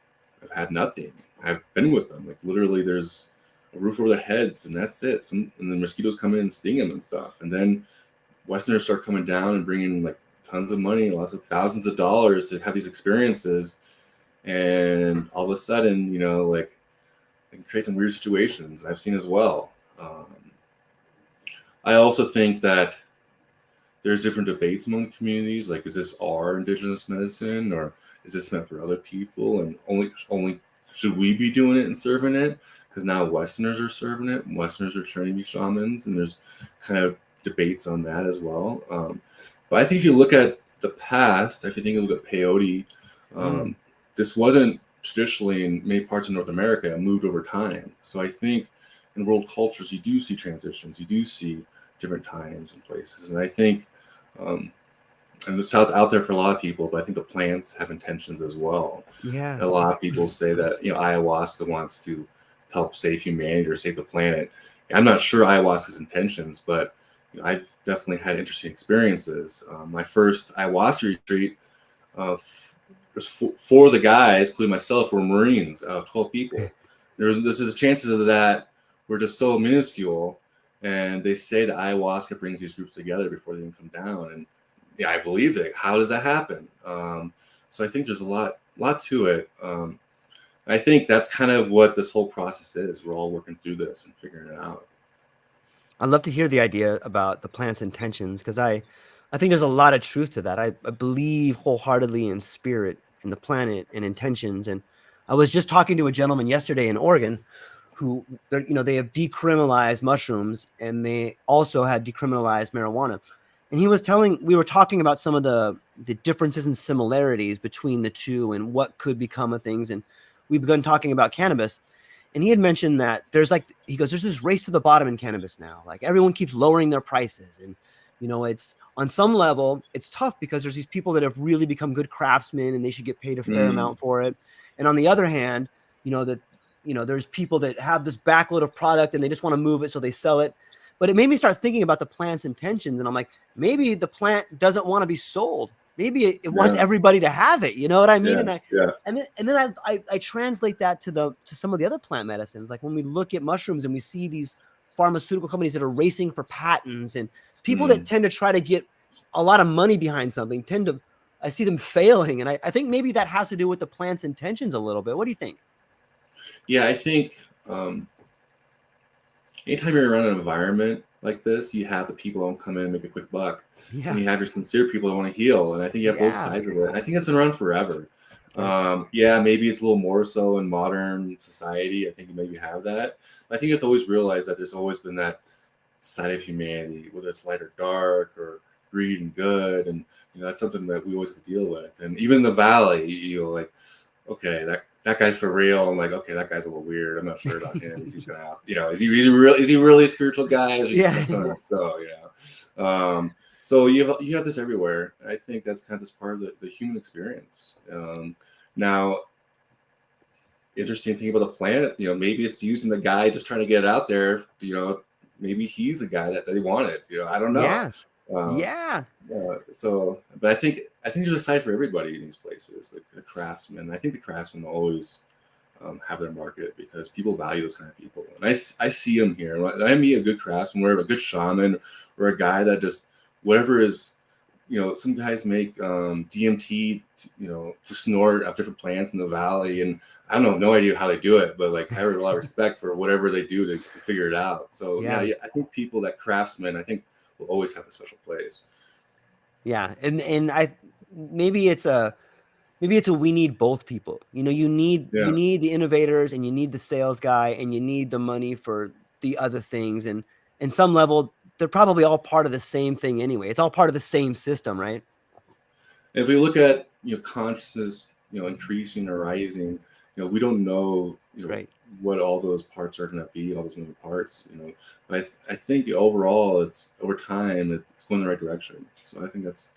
have had nothing. I've been with them. Like literally, there's a roof over their heads, and that's it. And the mosquitoes come in and sting them and stuff. And then Westerners start coming down and bringing like tons of money, lots of thousands of dollars to have these experiences. And all of a sudden, like it can create some weird situations I've seen as well. I also think that there's different debates among communities. Like, is this our indigenous medicine, or is this meant for other people? And only should we be doing it and serving it? Because now Westerners are serving it, and Westerners are training to be shamans, and there's kind of debates on that as well. But I think if you look at the past, if you think you look at peyote, mm. this wasn't traditionally in many parts of North America. It moved over time. So I think in world cultures, you do see transitions. You do see different times and places. And I think, and it sounds out there for a lot of people, but I think the plants have intentions as well. Yeah. And a lot of people say that, ayahuasca wants to help save humanity or save the planet. I'm not sure ayahuasca's intentions, but I've definitely had interesting experiences. My first ayahuasca retreat, four of the guys, including myself, were Marines, 12 people. The chances of that were just so minuscule. And they say that ayahuasca brings these groups together before they even come down. And yeah, I believe it. How does that happen? So I think there's a lot to it. I think that's kind of what this whole process is. We're all working through this and figuring it out. I'd love to hear the idea about the plant's intentions, because I think there's a lot of truth to that. I believe wholeheartedly in spirit, in the planet, and intentions. And I was just talking to a gentleman yesterday in Oregon who, they have decriminalized mushrooms, and they also had decriminalized marijuana. And we were talking about some of the differences and similarities between the two and what could become of things. And we begun talking about cannabis. And he had mentioned that there's this race to the bottom in cannabis now. Like everyone keeps lowering their prices. And, it's on some level, it's tough because there's these people that have really become good craftsmen and they should get paid a fair amount for it. And on the other hand, there's people that have this backload of product and they just want to move it, so they sell it. But it made me start thinking about the plant's intentions. And I'm like, maybe the plant doesn't want to be sold. Maybe it wants everybody to have it. You know what I mean? And then I translate that to some of the other plant medicines. Like when we look at mushrooms and we see these pharmaceutical companies that are racing for patents, and people that tend to try to get a lot of money behind something I see them failing. And I think maybe that has to do with the plant's intentions a little bit. What do you think? Yeah, I think anytime you're around an environment like this, you have the people that come in and make a quick buck. Yeah. And you have your sincere people that want to heal. And I think you have both sides of it. I think it's been around forever. Maybe it's a little more so in modern society. I think you maybe have that. But I think you have to always realize that there's always been that side of humanity, whether it's light or dark or greed and good. And that's something that we always have to deal with. And even in the valley, like, okay, that guy's for real. I'm like, okay, that guy's a little weird. I'm not sure about him. Is he gonna have, is he really a spiritual guy? Is he so you have this everywhere. I think that's kind of just part of the human experience. Now, interesting thing about the planet, maybe it's using the guy just trying to get it out there. Maybe he's the guy that they wanted. I don't know. But I think there's a side for everybody in these places. Like the craftsmen. I think the craftsmen always have their market because people value those kind of people. And I see them here. When I meet a good craftsman, or a good shaman, or a guy that just whatever is, some guys make DMT, to snort out different plants in the valley, and I don't know, no idea how they do it, but like I have a lot of respect for whatever they do to figure it out. So yeah, I think people that craftsmen, I think will always have a special place. Yeah, and maybe it's a we need both people. You need the innovators, and you need the sales guy, and you need the money for the other things. And in some level, they're probably all part of the same thing anyway. It's all part of the same system, right? If we look at consciousness, increasing or rising, we don't know, Right. what all those parts are going to be, all those moving parts, But I think overall, it's over time, it's going in the right direction. So I think that's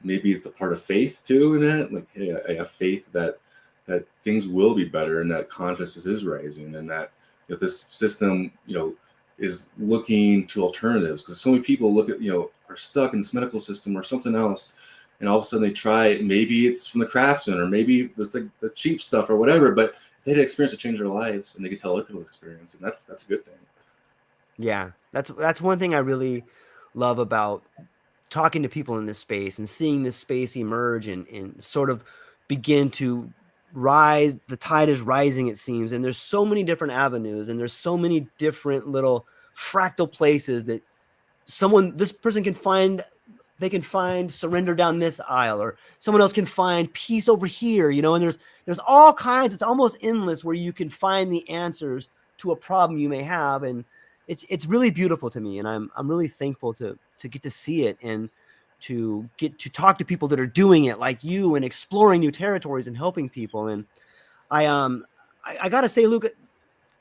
maybe it's the part of faith too in it. Like, hey, I have faith that things will be better and that consciousness is rising and that this system, is looking to alternatives, because so many people look at, are stuck in this medical system or something else, and all of a sudden they try, maybe it's from the craftsman or maybe the cheap stuff or whatever, but if they had experience to change their lives and they could tell other people experience, and that's a good thing. Yeah, that's one thing I really love about talking to people in this space and seeing this space emerge and sort of begin to rise. The tide is rising, it seems, and there's so many different avenues and there's so many different little fractal places that this person can find. They can find surrender down this aisle, or someone else can find peace over here, and there's all kinds. It's almost endless where you can find the answers to a problem you may have, and it's really beautiful to me, and I'm really thankful to get to see it and to get to talk to people that are doing it like you and exploring new territories and helping people. And I gotta say, Luke,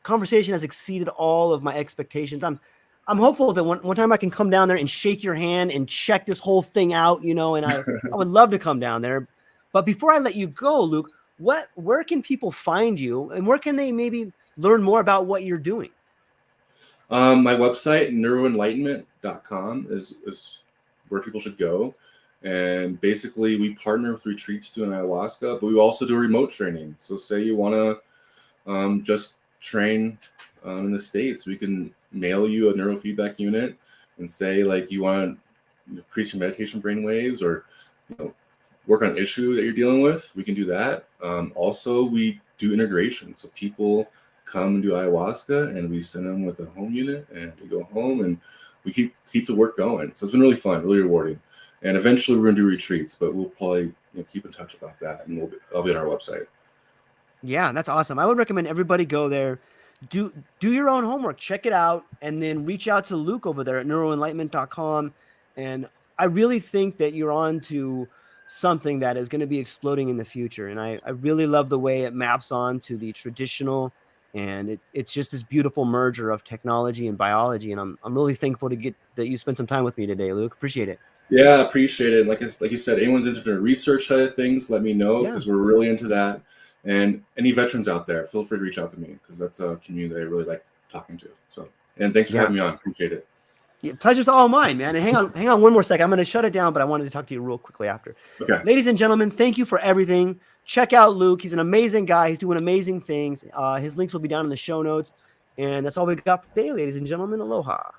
conversation has exceeded all of my expectations. I'm hopeful that one time I can come down there and shake your hand and check this whole thing out, and I would love to come down there. But before I let you go, Luke, where can people find you and where can they maybe learn more about what you're doing? My website, neuroenlightenment.com, is where people should go. And basically, we partner with retreats too in ayahuasca, but we also do remote training. So say you want to just train in the States, we can mail you a neurofeedback unit and say, like, you want to increase your meditation brain waves or work on an issue that you're dealing with. We can do that. Also, we do integration. So people come and do ayahuasca and we send them with a home unit and they go home and we keep the work going. So it's been really fun, really rewarding. And eventually we're going to do retreats, but we'll probably keep in touch about that, and I'll be on our website. Yeah, that's awesome. I would recommend everybody go there, do your own homework, check it out, and then reach out to Luke over there at neuroenlightenment.com. And I really think that you're on to something that is going to be exploding in the future. And I really love the way it maps on to the traditional, and it's just this beautiful merger of technology and biology. And I'm really thankful that you spent some time with me today, Luke. Appreciate it. Yeah, I appreciate it. Like you said, anyone's interested in the research side of things, let me know, because we're really into that. And any veterans out there, feel free to reach out to me, because that's a community that I really like talking to. So, and thanks for having me on. Appreciate it. Yeah, pleasure's all mine, man. And hang on one more second. I'm going to shut it down, but I wanted to talk to you real quickly after. Okay. Ladies and gentlemen, thank you for everything. Check out Luke. He's an amazing guy. He's doing amazing things. His links will be down in the show notes. And that's all we got for today, ladies and gentlemen. Aloha.